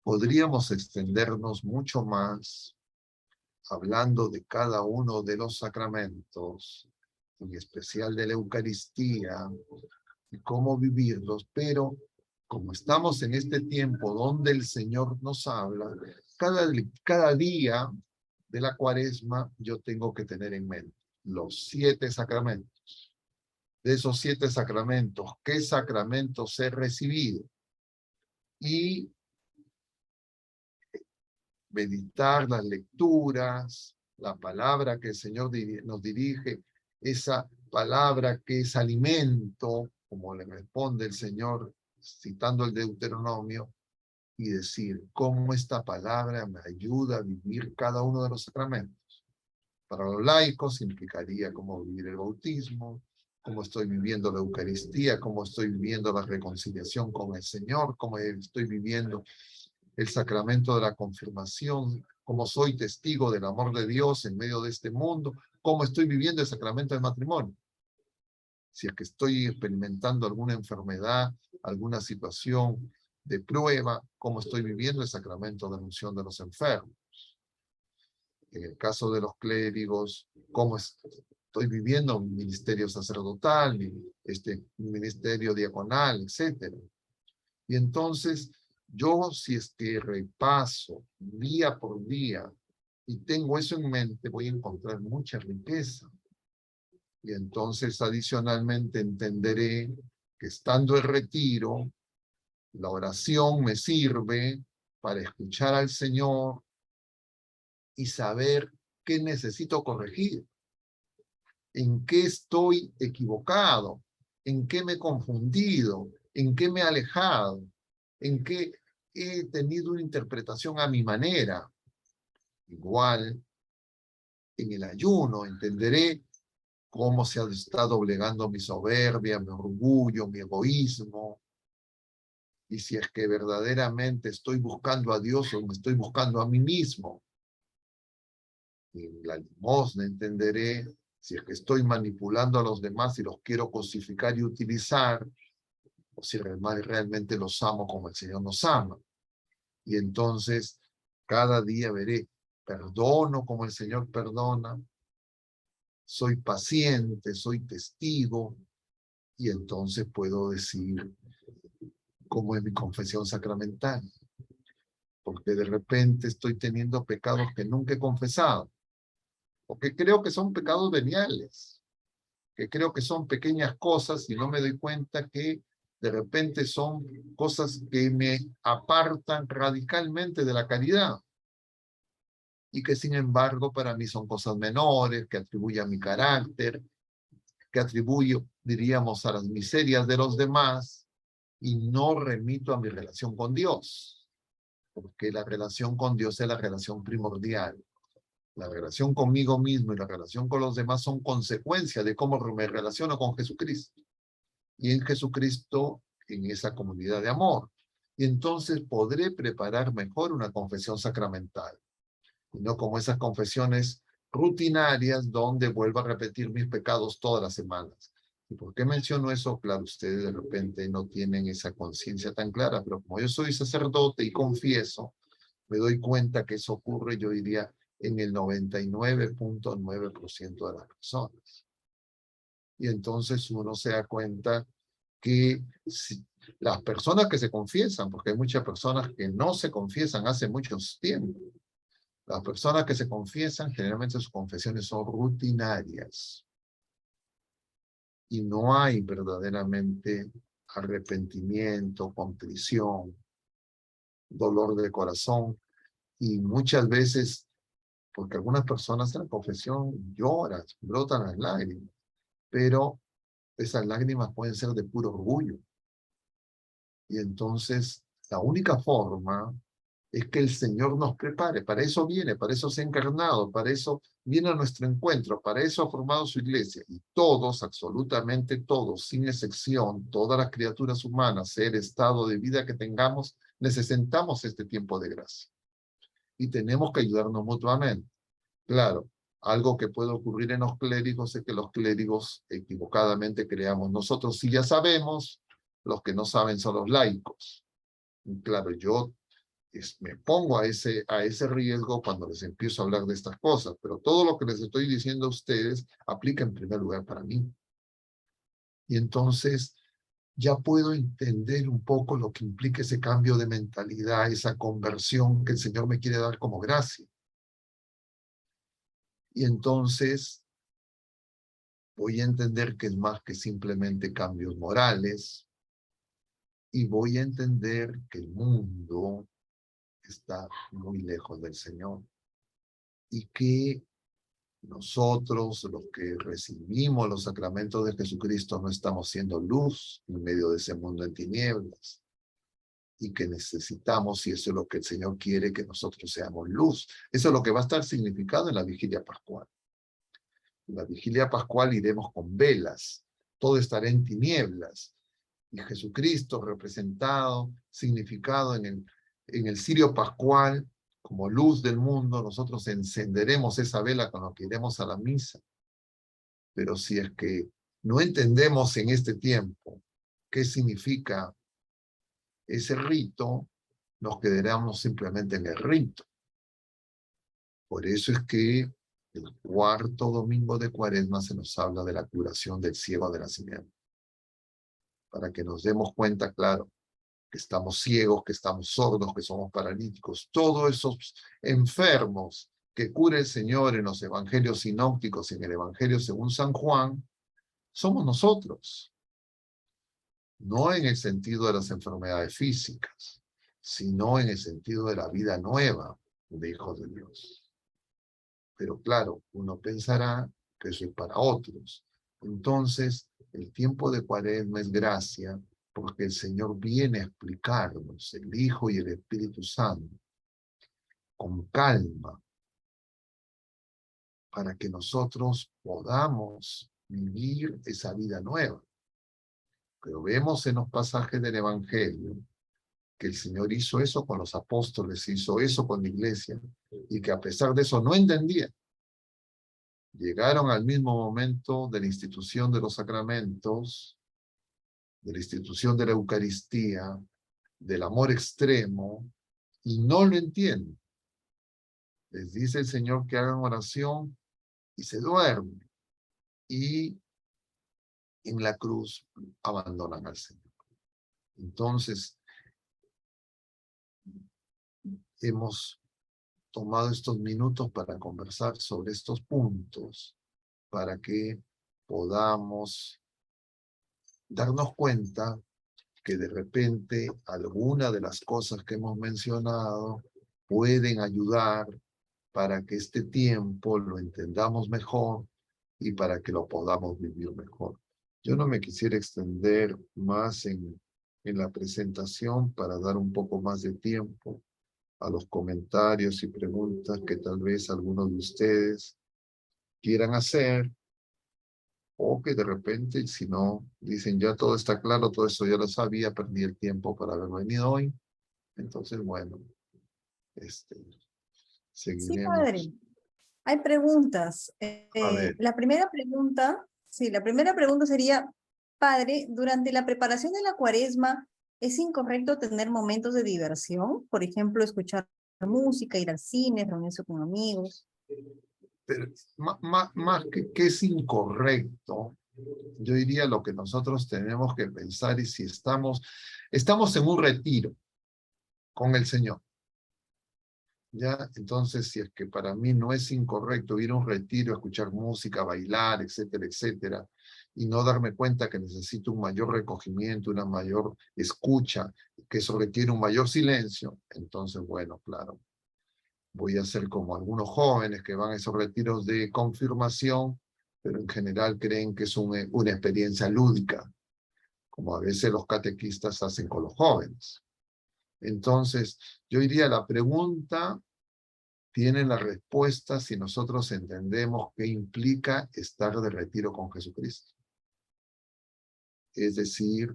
podríamos extendernos mucho más hablando de cada uno de los sacramentos, en especial de la Eucaristía, y cómo vivirlos, pero como estamos en este tiempo donde el Señor nos habla, cada día de la Cuaresma yo tengo que tener en mente los 7 sacramentos. De esos 7 sacramentos, ¿qué sacramentos he recibido? Y meditar las lecturas, la palabra que el Señor nos dirige, esa palabra que es alimento, como le responde el Señor citando el Deuteronomio, y decir cómo esta palabra me ayuda a vivir cada uno de los sacramentos. Para los laicos implicaría cómo vivir el bautismo, cómo estoy viviendo la Eucaristía, cómo estoy viviendo la reconciliación con el Señor, cómo estoy viviendo el sacramento de la confirmación, cómo soy testigo del amor de Dios en medio de este mundo, cómo estoy viviendo el sacramento del matrimonio. Si es que estoy experimentando alguna enfermedad, alguna situación de prueba, cómo estoy viviendo el sacramento de la unción de los enfermos. En el caso de los clérigos, cómo estoy viviendo mi ministerio sacerdotal, mi ministerio diaconal, etc. Y entonces, yo si es que repaso día por día y tengo eso en mente, voy a encontrar mucha riqueza. Y entonces, adicionalmente, entenderé que estando en retiro, la oración me sirve para escuchar al Señor y saber qué necesito corregir, en qué estoy equivocado, en qué me he confundido, en qué me he alejado, en qué he tenido una interpretación a mi manera. Igual, en el ayuno entenderé cómo se está doblegando mi soberbia, mi orgullo, mi egoísmo. Y si es que verdaderamente estoy buscando a Dios o me estoy buscando a mí mismo. En la limosna entenderé si es que estoy manipulando a los demás y los quiero cosificar y utilizar, o si realmente los amo como el Señor nos ama. Y entonces, cada día veré, perdono como el Señor perdona, soy paciente, soy testigo, y entonces puedo decir cómo es mi confesión sacramental. Porque de repente estoy teniendo pecados que nunca he confesado, o que creo que son pecados veniales, que creo que son pequeñas cosas y no me doy cuenta que de repente son cosas que me apartan radicalmente de la caridad y que sin embargo para mí son cosas menores, que atribuyo a mi carácter, que atribuyo, diríamos, a las miserias de los demás y no remito a mi relación con Dios, porque la relación con Dios es la relación primordial. La relación conmigo mismo y la relación con los demás son consecuencia de cómo me relaciono con Jesucristo. Y en Jesucristo, en esa comunidad de amor. Y entonces podré preparar mejor una confesión sacramental. Y no como esas confesiones rutinarias donde vuelvo a repetir mis pecados todas las semanas. ¿Y por qué menciono eso? Claro, ustedes de repente no tienen esa conciencia tan clara, pero como yo soy sacerdote y confieso, me doy cuenta que eso ocurre, yo diría, en el 99.9% de las personas. Y entonces uno se da cuenta que si, las personas que se confiesan, porque hay muchas personas que no se confiesan hace mucho tiempo, las personas que se confiesan, generalmente sus confesiones son rutinarias. Y no hay verdaderamente arrepentimiento, contrición, dolor de corazón. Y muchas veces, porque algunas personas en la confesión lloran, brotan las lágrimas, pero esas lágrimas pueden ser de puro orgullo. Y entonces, la única forma es que el Señor nos prepare. Para eso viene, para eso se ha encarnado, para eso viene a nuestro encuentro, para eso ha formado su iglesia. Y todos, absolutamente todos, sin excepción, todas las criaturas humanas, sea el estado de vida que tengamos, necesitamos este tiempo de gracia. Y tenemos que ayudarnos mutuamente. Claro, algo que puede ocurrir en los clérigos es que los clérigos equivocadamente creamos. Nosotros sí ya sabemos, los que no saben son los laicos. Y claro, yo me pongo a ese riesgo cuando les empiezo a hablar de estas cosas, pero todo lo que les estoy diciendo a ustedes aplica en primer lugar para mí. Y entonces, ya puedo entender un poco lo que implica ese cambio de mentalidad, esa conversión que el Señor me quiere dar como gracia. Y entonces voy a entender que es más que simplemente cambios morales, y voy a entender que el mundo está muy lejos del Señor y que nosotros, los que recibimos los sacramentos de Jesucristo, no estamos siendo luz en medio de ese mundo en tinieblas, y que necesitamos, y eso es lo que el Señor quiere, que nosotros seamos luz. Eso es lo que va a estar significado en la vigilia pascual. En la vigilia pascual iremos con velas, todo estará en tinieblas, y Jesucristo representado, significado en el cirio pascual, como luz del mundo, nosotros encenderemos esa vela con la que iremos a la misa. Pero si es que no entendemos en este tiempo qué significa ese rito, nos quedaremos simplemente en el rito. Por eso es que el cuarto domingo de Cuaresma se nos habla de la curación del ciego de nacimiento. Para que nos demos cuenta, claro, que estamos ciegos, que estamos sordos, que somos paralíticos. Todos esos enfermos que cura el Señor en los evangelios sinópticos y en el evangelio según San Juan, somos nosotros. No en el sentido de las enfermedades físicas, sino en el sentido de la vida nueva de hijos de Dios. Pero claro, uno pensará que eso es para otros. Entonces, el tiempo de Cuaresma es gracia, porque el Señor viene a explicarnos, el Hijo y el Espíritu Santo, con calma, para que nosotros podamos vivir esa vida nueva. Pero vemos en los pasajes del Evangelio que el Señor hizo eso con los apóstoles, hizo eso con la iglesia, y que a pesar de eso no entendían. Llegaron al mismo momento de la institución de los sacramentos, de la institución de la Eucaristía, del amor extremo, y no lo entienden. Les dice el Señor que hagan oración y se duermen, y en la cruz abandonan al Señor. Entonces, hemos tomado estos minutos para conversar sobre estos puntos, para que podamos darnos cuenta que de repente alguna de las cosas que hemos mencionado pueden ayudar para que este tiempo lo entendamos mejor y para que lo podamos vivir mejor. Yo no me quisiera extender más en la presentación para dar un poco más de tiempo a los comentarios y preguntas que tal vez algunos de ustedes quieran hacer, o que de repente, si no, dicen ya todo está claro, todo esto ya lo sabía, perdí el tiempo para haber venido hoy. Entonces, bueno, Sí, seguiremos. padre. Hay preguntas. A ver, La primera pregunta, sí, la primera pregunta sería, padre, durante la preparación de la cuaresma, ¿es incorrecto tener momentos de diversión? Por ejemplo, escuchar música, ir al cine, reunirse con amigos. pero más que es incorrecto, yo diría lo que nosotros tenemos que pensar y si estamos en un retiro con el Señor. ¿Ya? Entonces, si es que para mí no es incorrecto ir a un retiro, escuchar música, bailar, etcétera, etcétera, y no darme cuenta que necesito un mayor recogimiento, una mayor escucha, que eso requiere un mayor silencio, entonces, bueno, claro, voy a ser como algunos jóvenes que van a esos retiros de confirmación, pero en general creen que es una experiencia lúdica, como a veces los catequistas hacen con los jóvenes. Entonces, yo diría la pregunta tiene la respuesta si nosotros entendemos qué implica estar de retiro con Jesucristo. Es decir,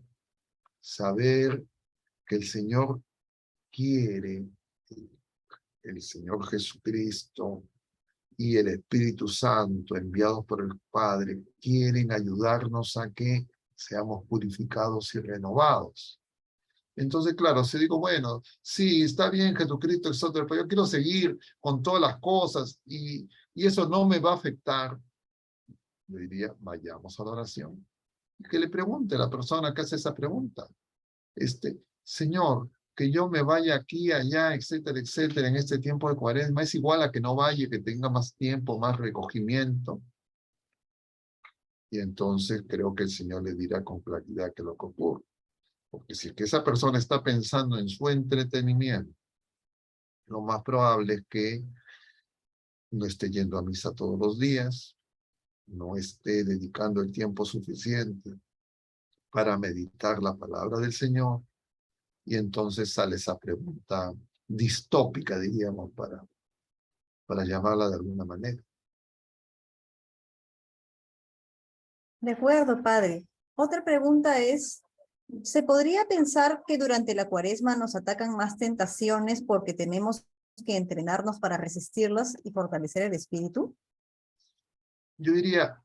saber que el Señor quiere, el Señor Jesucristo y el Espíritu Santo enviados por el Padre quieren ayudarnos a que seamos purificados y renovados. Entonces, claro, si digo, bueno, sí, está bien Jesucristo, etcétera, pero yo quiero seguir con todas las cosas y eso no me va a afectar, yo diría, vayamos a la oración. Que le pregunte a la persona que hace esa pregunta. Señor, que yo me vaya aquí, allá, etcétera, etcétera, en este tiempo de Cuaresma, ¿es igual a que no vaya, que tenga más tiempo, más recogimiento? Y entonces creo que el Señor le dirá con claridad qué es lo que ocurre. Porque si es que esa persona está pensando en su entretenimiento, lo más probable es que no esté yendo a misa todos los días, no esté dedicando el tiempo suficiente para meditar la palabra del Señor, y entonces sale esa pregunta distópica, diríamos, para llamarla de alguna manera. De acuerdo, padre. Otra pregunta es, ¿se podría pensar que durante la cuaresma nos atacan más tentaciones porque tenemos que entrenarnos para resistirlas y fortalecer el espíritu? Yo diría,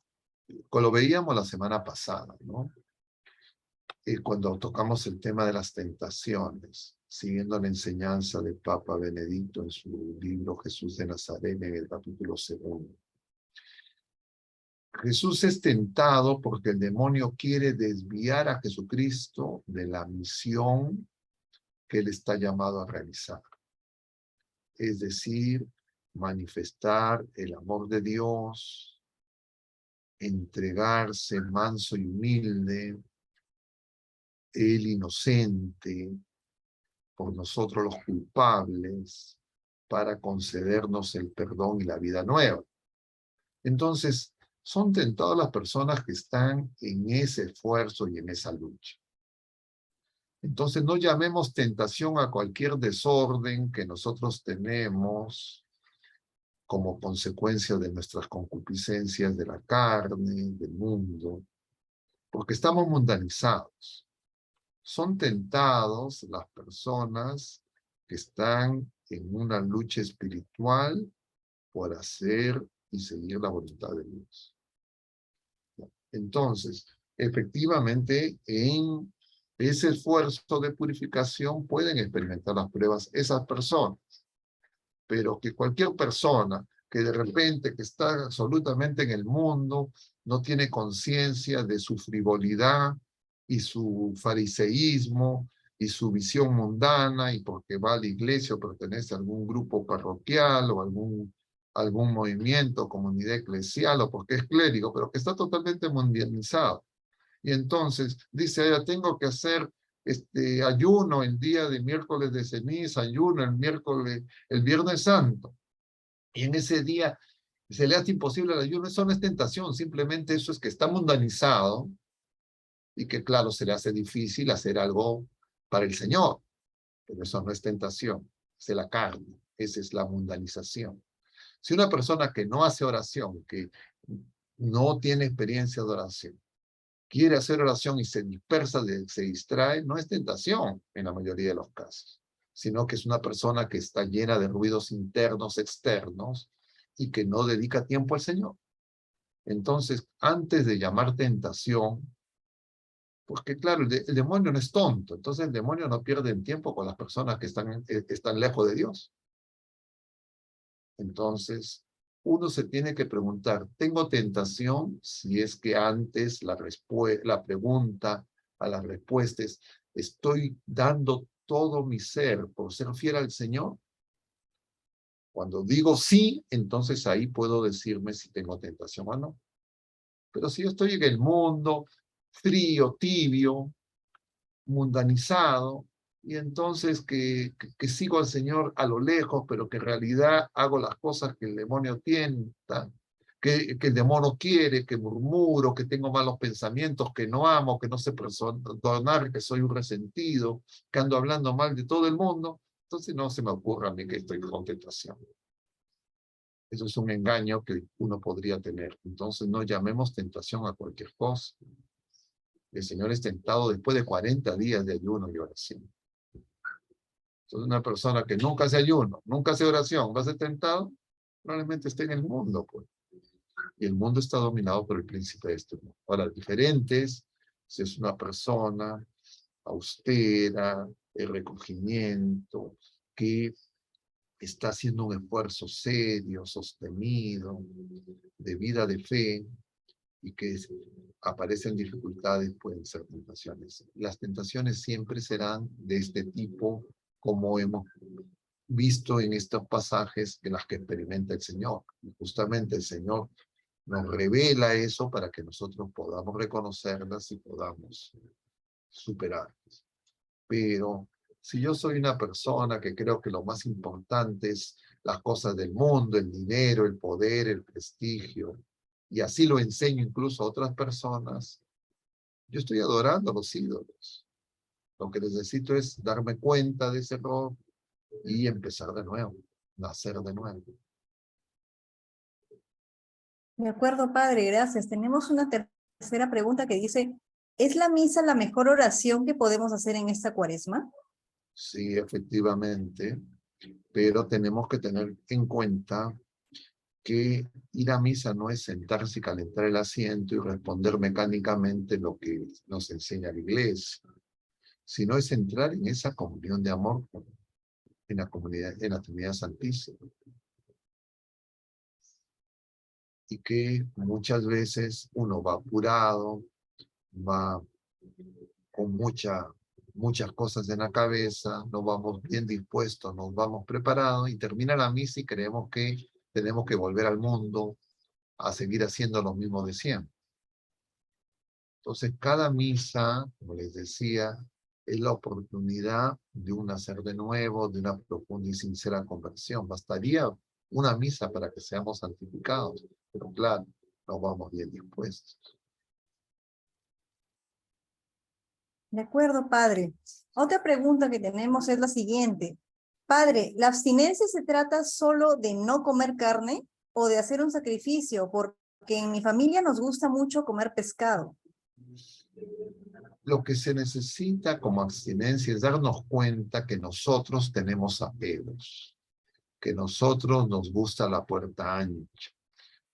lo veíamos la semana pasada, ¿no? Cuando tocamos el tema de las tentaciones, siguiendo la enseñanza del Papa Benedicto en su libro Jesús de Nazaret, en el capítulo 2. Jesús es tentado porque el demonio quiere desviar a Jesucristo de la misión que él está llamado a realizar. Es decir, manifestar el amor de Dios, entregarse manso y humilde, el inocente, por nosotros los culpables, para concedernos el perdón y la vida nueva. Entonces, son tentadas las personas que están en ese esfuerzo y en esa lucha. Entonces, no llamemos tentación a cualquier desorden que nosotros tenemos como consecuencia de nuestras concupiscencias de la carne, del mundo, porque estamos mundanizados. Son tentados las personas que están en una lucha espiritual por hacer y seguir la voluntad de Dios. Entonces, efectivamente, en ese esfuerzo de purificación pueden experimentar las pruebas esas personas, pero que cualquier persona que de repente que está absolutamente en el mundo, no tiene conciencia de su frivolidad y su fariseísmo y su visión mundana, y porque va a la iglesia o pertenece a algún grupo parroquial o algún movimiento, comunidad eclesial, o porque es clérigo, pero que está totalmente mundializado. Y entonces dice, ya tengo que hacer ayuno el día de miércoles de ceniza, ayuno el Viernes Santo. Y en ese día se le hace imposible el ayuno. Eso no es tentación, simplemente eso es que está mundanizado y que claro, se le hace difícil hacer algo para el Señor. Pero eso no es tentación, es la carne, esa es la mundanización. Si una persona que no hace oración, que no tiene experiencia de oración, quiere hacer oración y se dispersa, se distrae, no es tentación en la mayoría de los casos, sino que es una persona que está llena de ruidos internos, externos, y que no dedica tiempo al Señor. Entonces, antes de llamar tentación, porque claro, el demonio no es tonto, entonces el demonio no pierde el tiempo con las personas que están lejos de Dios. Entonces, uno se tiene que preguntar, ¿tengo tentación? Si es que antes la pregunta a la respuesta es, ¿estoy dando todo mi ser por ser fiel al Señor? Cuando digo sí, entonces ahí puedo decirme si tengo tentación o no. Pero si yo estoy en el mundo, frío, tibio, mundanizado, y entonces que sigo al Señor a lo lejos, pero que en realidad hago las cosas que el demonio tienta, que el demonio quiere, que murmuro, que tengo malos pensamientos, que no amo, que no sé perdonar, que soy un resentido, que ando hablando mal de todo el mundo, entonces no se me ocurre a mí que estoy con tentación. Eso es un engaño que uno podría tener. Entonces no llamemos tentación a cualquier cosa. El Señor es tentado después de 40 días de ayuno y oración. Entonces una persona que nunca hace ayuno, nunca hace oración, va a ser tentado, probablemente esté en el mundo, pues. Y el mundo está dominado por el príncipe de este mundo. Ahora, diferentes, si es una persona austera, de recogimiento, que está haciendo un esfuerzo serio, sostenido, de vida de fe, y que aparecen dificultades, pueden ser tentaciones. Las tentaciones siempre serán de este tipo, como hemos visto en estos pasajes en las que experimenta el Señor. Y justamente el Señor nos revela eso para que nosotros podamos reconocerlas y podamos superarlas. Pero si yo soy una persona que creo que lo más importante es las cosas del mundo, el dinero, el poder, el prestigio, y así lo enseño incluso a otras personas, yo estoy adorando a los ídolos. Lo que necesito es darme cuenta de ese error y empezar de nuevo, nacer de nuevo. De acuerdo, padre, gracias. Tenemos una tercera pregunta que dice, ¿es la misa la mejor oración que podemos hacer en esta cuaresma? Sí, efectivamente, pero tenemos que tener en cuenta que ir a misa no es sentarse y calentar el asiento y responder mecánicamente lo que nos enseña la iglesia, sino es entrar en esa comunión de amor en la comunidad, en la Trinidad Santísima. Y que muchas veces uno va apurado, va con muchas cosas en la cabeza, no vamos bien dispuestos, nos vamos preparados y termina la misa y creemos que tenemos que volver al mundo a seguir haciendo lo mismo de siempre. Entonces, cada misa, como les decía, es la oportunidad de un nacer de nuevo, de una profunda y sincera conversión. Bastaría una misa para que seamos santificados, pero claro, no vamos bien dispuestos. De acuerdo, padre. Otra pregunta que tenemos es la siguiente. Padre, ¿la abstinencia se trata solo de no comer carne o de hacer un sacrificio? Porque en mi familia nos gusta mucho comer pescado. Lo que se necesita como abstinencia es darnos cuenta que nosotros tenemos apegos, que nosotros nos gusta la puerta ancha,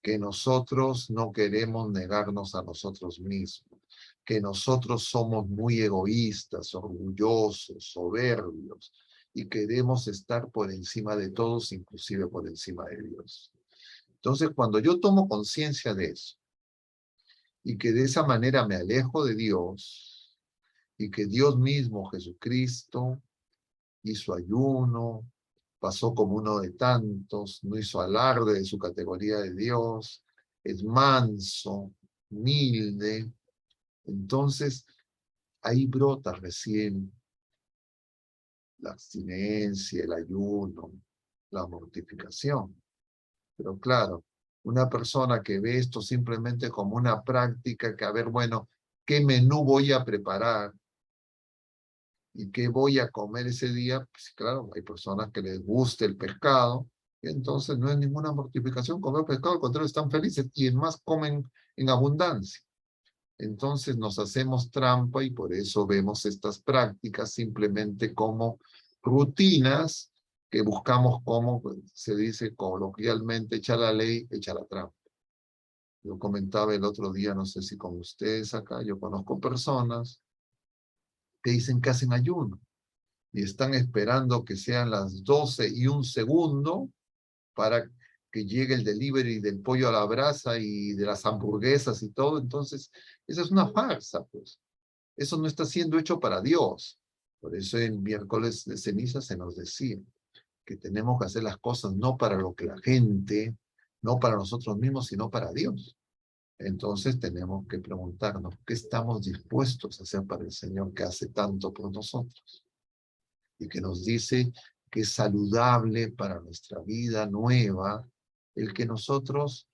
que nosotros no queremos negarnos a nosotros mismos, que nosotros somos muy egoístas, orgullosos, soberbios, y queremos estar por encima de todos, inclusive por encima de Dios. Entonces, cuando yo tomo conciencia de eso, y que de esa manera me alejo de Dios, y que Dios mismo, Jesucristo, hizo ayuno, pasó como uno de tantos, no hizo alarde de su categoría de Dios, es manso, humilde. Entonces, ahí brota recién la abstinencia, el ayuno, la mortificación. Pero claro, una persona que ve esto simplemente como una práctica, que a ver, bueno, ¿qué menú voy a preparar? ¿Y qué voy a comer ese día? Pues claro, hay personas que les gusta el pescado, y entonces no es ninguna mortificación comer pescado, al contrario, están felices y además comen en abundancia. Entonces nos hacemos trampa y por eso vemos estas prácticas simplemente como rutinas que buscamos, como se dice coloquialmente, echar la ley, echar la trampa. Yo comentaba el otro día, no sé si con ustedes acá, yo conozco personas que dicen que hacen ayuno y están esperando que sean las 12:01 para que llegue el delivery del pollo a la brasa y de las hamburguesas y todo. Entonces, esa es una farsa, pues. Eso no está siendo hecho para Dios. Por eso en miércoles de ceniza se nos decía que tenemos que hacer las cosas no para lo que la gente, no para nosotros mismos, sino para Dios. Entonces tenemos que preguntarnos, ¿qué estamos dispuestos a hacer para el Señor que hace tanto por nosotros? Y que nos dice que es saludable para nuestra vida nueva el que nosotros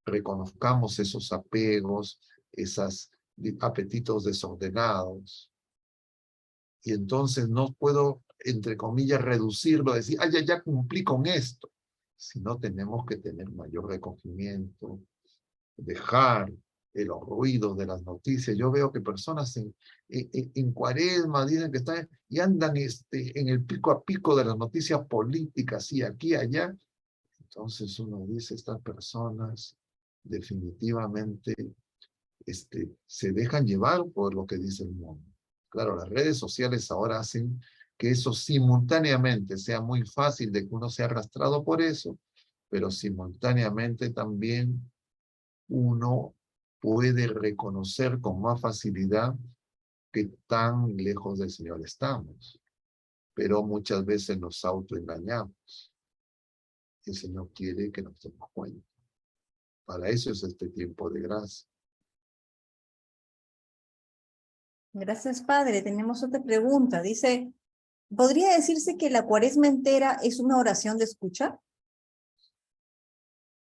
reconozcamos esos apegos, esos apetitos desordenados. Y entonces no puedo, entre comillas, reducirlo, decir, ya cumplí con esto. Sino tenemos que tener mayor recogimiento, dejar los ruidos de las noticias. Yo veo que personas en Cuaresma dicen que están y andan en el pico a pico de las noticias políticas y aquí, allá. Entonces uno dice, estas personas definitivamente se dejan llevar por lo que dice el mundo. Claro, las redes sociales ahora hacen que eso simultáneamente sea muy fácil de que uno sea arrastrado por eso, pero simultáneamente también uno puede reconocer con más facilidad qué tan lejos del Señor estamos. Pero muchas veces nos autoengañamos. El Señor quiere que nos demos cuenta. Para eso es este tiempo de gracia. Gracias, Padre. Tenemos otra pregunta. Dice, ¿podría decirse que la cuaresma entera es una oración de escucha?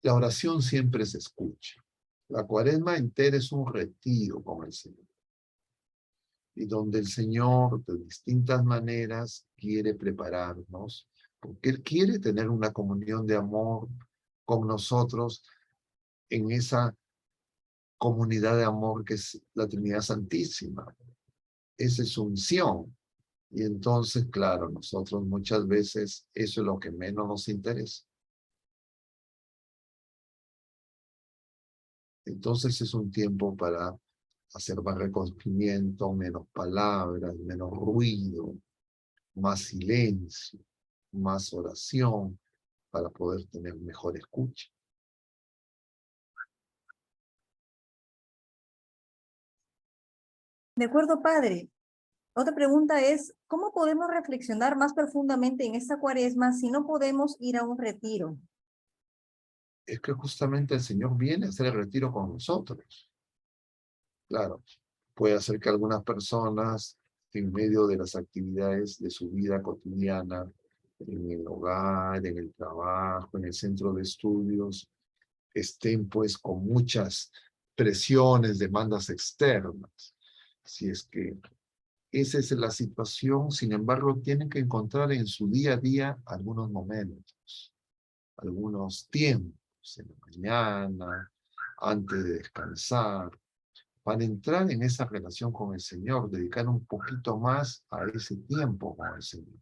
La oración siempre se escucha. La cuaresma entera es un retiro con el Señor. Y donde el Señor, de distintas maneras, quiere prepararnos, porque Él quiere tener una comunión de amor con nosotros en esa comunidad de amor que es la Trinidad Santísima. Esa es su misión. Y entonces, claro, nosotros muchas veces eso es lo que menos nos interesa. Entonces es un tiempo para hacer más reconocimiento, menos palabras, menos ruido, más silencio, más oración, para poder tener mejor escucha. De acuerdo, Padre. Otra pregunta es, ¿cómo podemos reflexionar más profundamente en esta cuaresma si no podemos ir a un retiro? Es que justamente el Señor viene a hacer el retiro con nosotros. Claro, puede hacer que algunas personas, en medio de las actividades de su vida cotidiana, en el hogar, en el trabajo, en el centro de estudios, estén pues con muchas presiones, demandas externas. Si es que esa es la situación, sin embargo, tienen que encontrar en su día a día algunos momentos, algunos tiempos, en la mañana, antes de descansar, para entrar en esa relación con el Señor, dedicar un poquito más a ese tiempo con el Señor.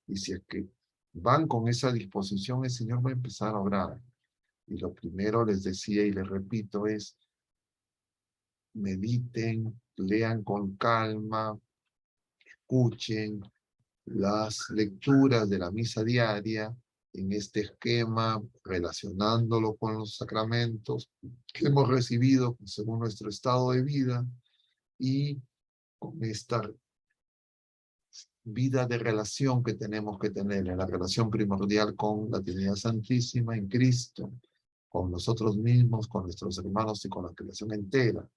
Y si es que van con esa disposición, el Señor va a empezar a obrar. Y lo primero les decía y les repito es, mediten, lean con calma, escuchen las lecturas de la misa diaria en este esquema, relacionándolo con los sacramentos que hemos recibido según nuestro estado de vida y con esta vida de relación que tenemos que tener, en la relación primordial con la Trinidad Santísima en Cristo, con nosotros mismos, con nuestros hermanos y con la creación entera.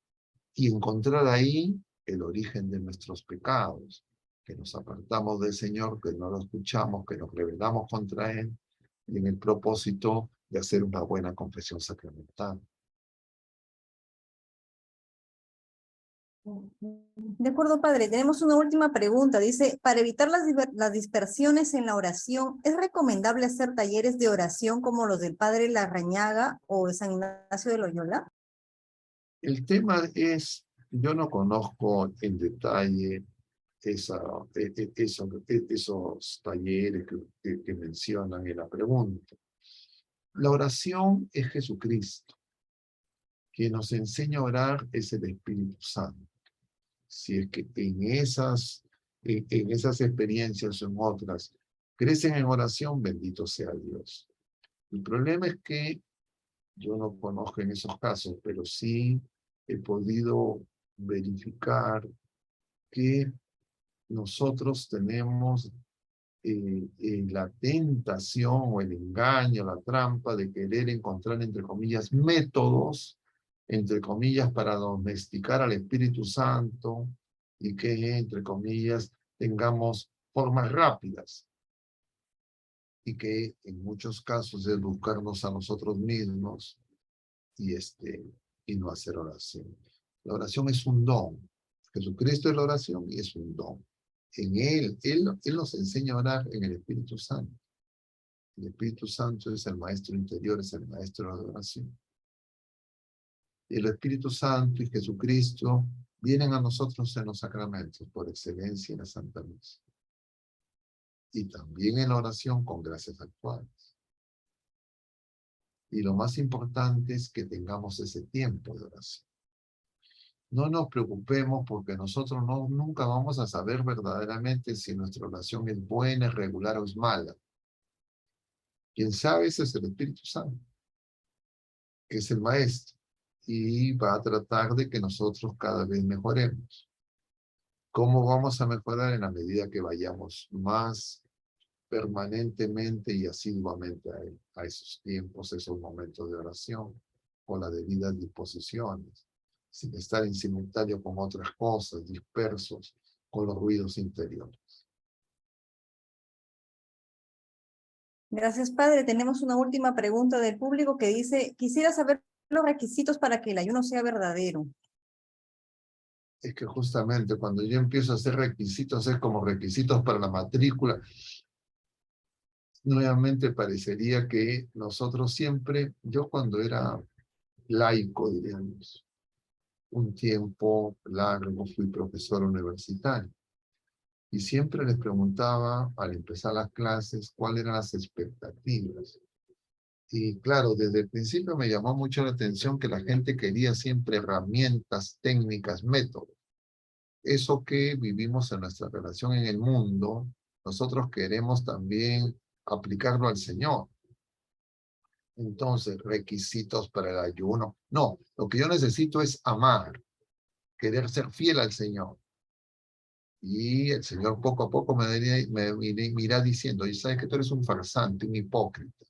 Y encontrar ahí el origen de nuestros pecados, que nos apartamos del Señor, que no lo escuchamos, que nos rebelamos contra Él, y en el propósito de hacer una buena confesión sacramental. De acuerdo, Padre. Tenemos una última pregunta. Dice, para evitar las dispersiones en la oración, ¿es recomendable hacer talleres de oración como los del Padre Larrañaga o de San Ignacio de Loyola? El tema es, yo no conozco en detalle esos talleres que mencionan en la pregunta. La oración es Jesucristo. Quien nos enseña a orar es el Espíritu Santo. Si es que en esas experiencias o en otras crecen en oración, bendito sea Dios. El problema es que yo no conozco en esos casos, pero sí he podido verificar que nosotros tenemos la tentación o el engaño, la trampa de querer encontrar, entre comillas, métodos, entre comillas, para domesticar al Espíritu Santo y que, entre comillas, tengamos formas rápidas y que en muchos casos es buscarnos a nosotros mismos y, y no hacer oración. La oración es un don. Jesucristo es la oración y es un don. En Él nos enseña a orar en el Espíritu Santo. El Espíritu Santo es el maestro interior, es el maestro de la oración. Y el Espíritu Santo y Jesucristo vienen a nosotros en los sacramentos, por excelencia en la Santa Misa. Y también en la oración con gracias actuales. Y lo más importante es que tengamos ese tiempo de oración. No nos preocupemos porque nosotros nunca vamos a saber verdaderamente si nuestra oración es buena, es regular o es mala. Quien sabe ese es el Espíritu Santo, que es el Maestro. y va a tratar de que nosotros cada vez mejoremos. ¿Cómo vamos a mejorar? En la medida que vayamos más permanentemente y asiduamente a esos tiempos, esos momentos de oración, con las debidas disposiciones, sin estar en simultáneo con otras cosas, dispersos con los ruidos interiores. Gracias, padre. Tenemos una última pregunta del público que dice, quisiera saber los requisitos para que el ayuno sea verdadero. Es que justamente cuando yo empiezo a hacer requisitos, es como requisitos para la matrícula, nuevamente parecería que nosotros siempre, yo cuando era laico, diríamos, un tiempo largo fui profesor universitario, y siempre les preguntaba al empezar las clases cuáles eran las expectativas. Y claro, desde el principio me llamó mucho la atención que la gente quería siempre herramientas, técnicas, métodos. Eso que vivimos en nuestra relación en el mundo, nosotros queremos también aplicarlo al Señor. Entonces, requisitos para el ayuno. No, lo que yo necesito es amar, querer ser fiel al Señor. Y el Señor poco a poco me irá diciendo, y sabes que tú eres un farsante, un hipócrita.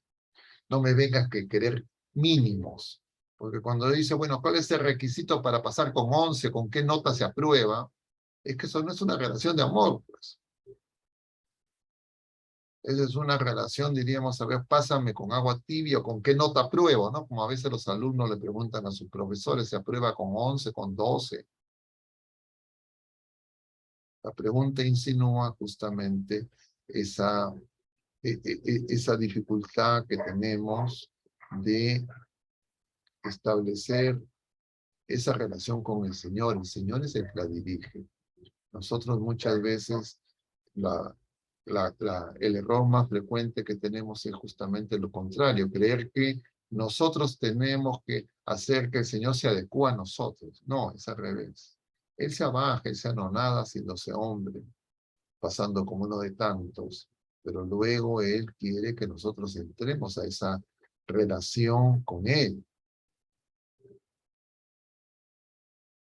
No me vengas que querer mínimos. Porque cuando dice, bueno, ¿cuál es el requisito para pasar con 11? ¿Con qué nota se aprueba? Es que eso no es una relación de amor, pues. Esa es una relación, diríamos, a ver, pásame con agua tibia o con qué nota apruebo, ¿no? Como a veces los alumnos le preguntan a sus profesores, ¿se aprueba con 11, con 12? La pregunta insinúa justamente esa dificultad que tenemos de establecer esa relación con el Señor. El Señor es el que la dirige. Nosotros muchas veces el error más frecuente que tenemos es justamente lo contrario, creer que nosotros tenemos que hacer que el Señor se adecue a nosotros. No, es al revés. Él se abaja, él se anonada haciéndose hombre, pasando como uno de tantos, pero luego Él quiere que nosotros entremos a esa relación con Él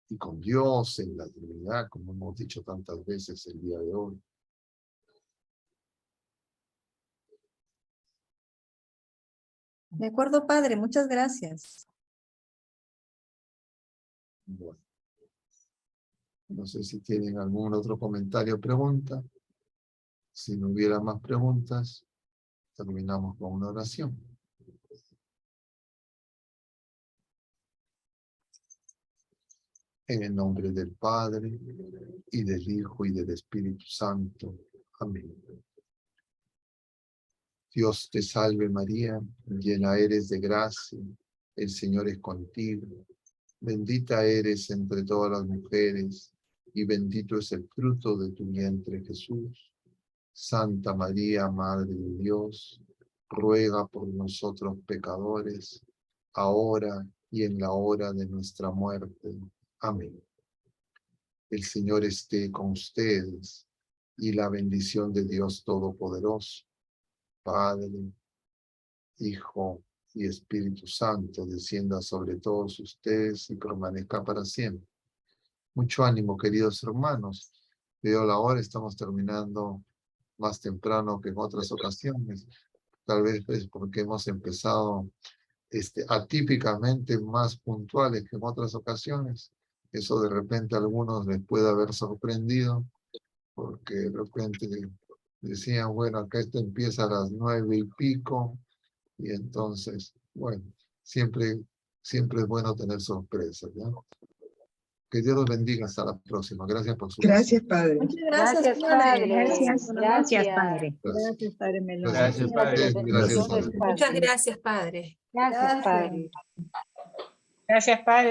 y con Dios en la Trinidad, como hemos dicho tantas veces el día de hoy. De acuerdo, padre, muchas gracias. Bueno, no sé si tienen algún otro comentario o pregunta. Si no hubiera más preguntas, terminamos con una oración. En el nombre del Padre, y del Hijo, y del Espíritu Santo. Amén. Dios te salve María, llena eres de gracia, el Señor es contigo. Bendita eres entre todas las mujeres, y bendito es el fruto de tu vientre, Jesús. Santa María, Madre de Dios, ruega por nosotros pecadores, ahora y en la hora de nuestra muerte. Amén. El Señor esté con ustedes, y la bendición de Dios Todopoderoso, Padre, Hijo y Espíritu Santo, descienda sobre todos ustedes y permanezca para siempre. Mucho ánimo, queridos hermanos. Veo la hora, estamos terminando más temprano que en otras ocasiones. Tal vez es porque hemos empezado atípicamente más puntuales que en otras ocasiones. Eso de repente a algunos les puede haber sorprendido, porque de repente decían, bueno, acá esto empieza a las 9:00 y entonces, bueno, siempre es bueno tener sorpresas, ¿no? Que Dios los bendiga. Hasta la próxima. Gracias por su Gracias, Padre. Muchas gracias, Gracias, padre. Padre. Gracias, Padre. Gracias. Gracias, Padre Melón. Gracias. Gracias, Gracias, Padre. Muchas gracias, Padre. Gracias, Padre. Gracias, Padre.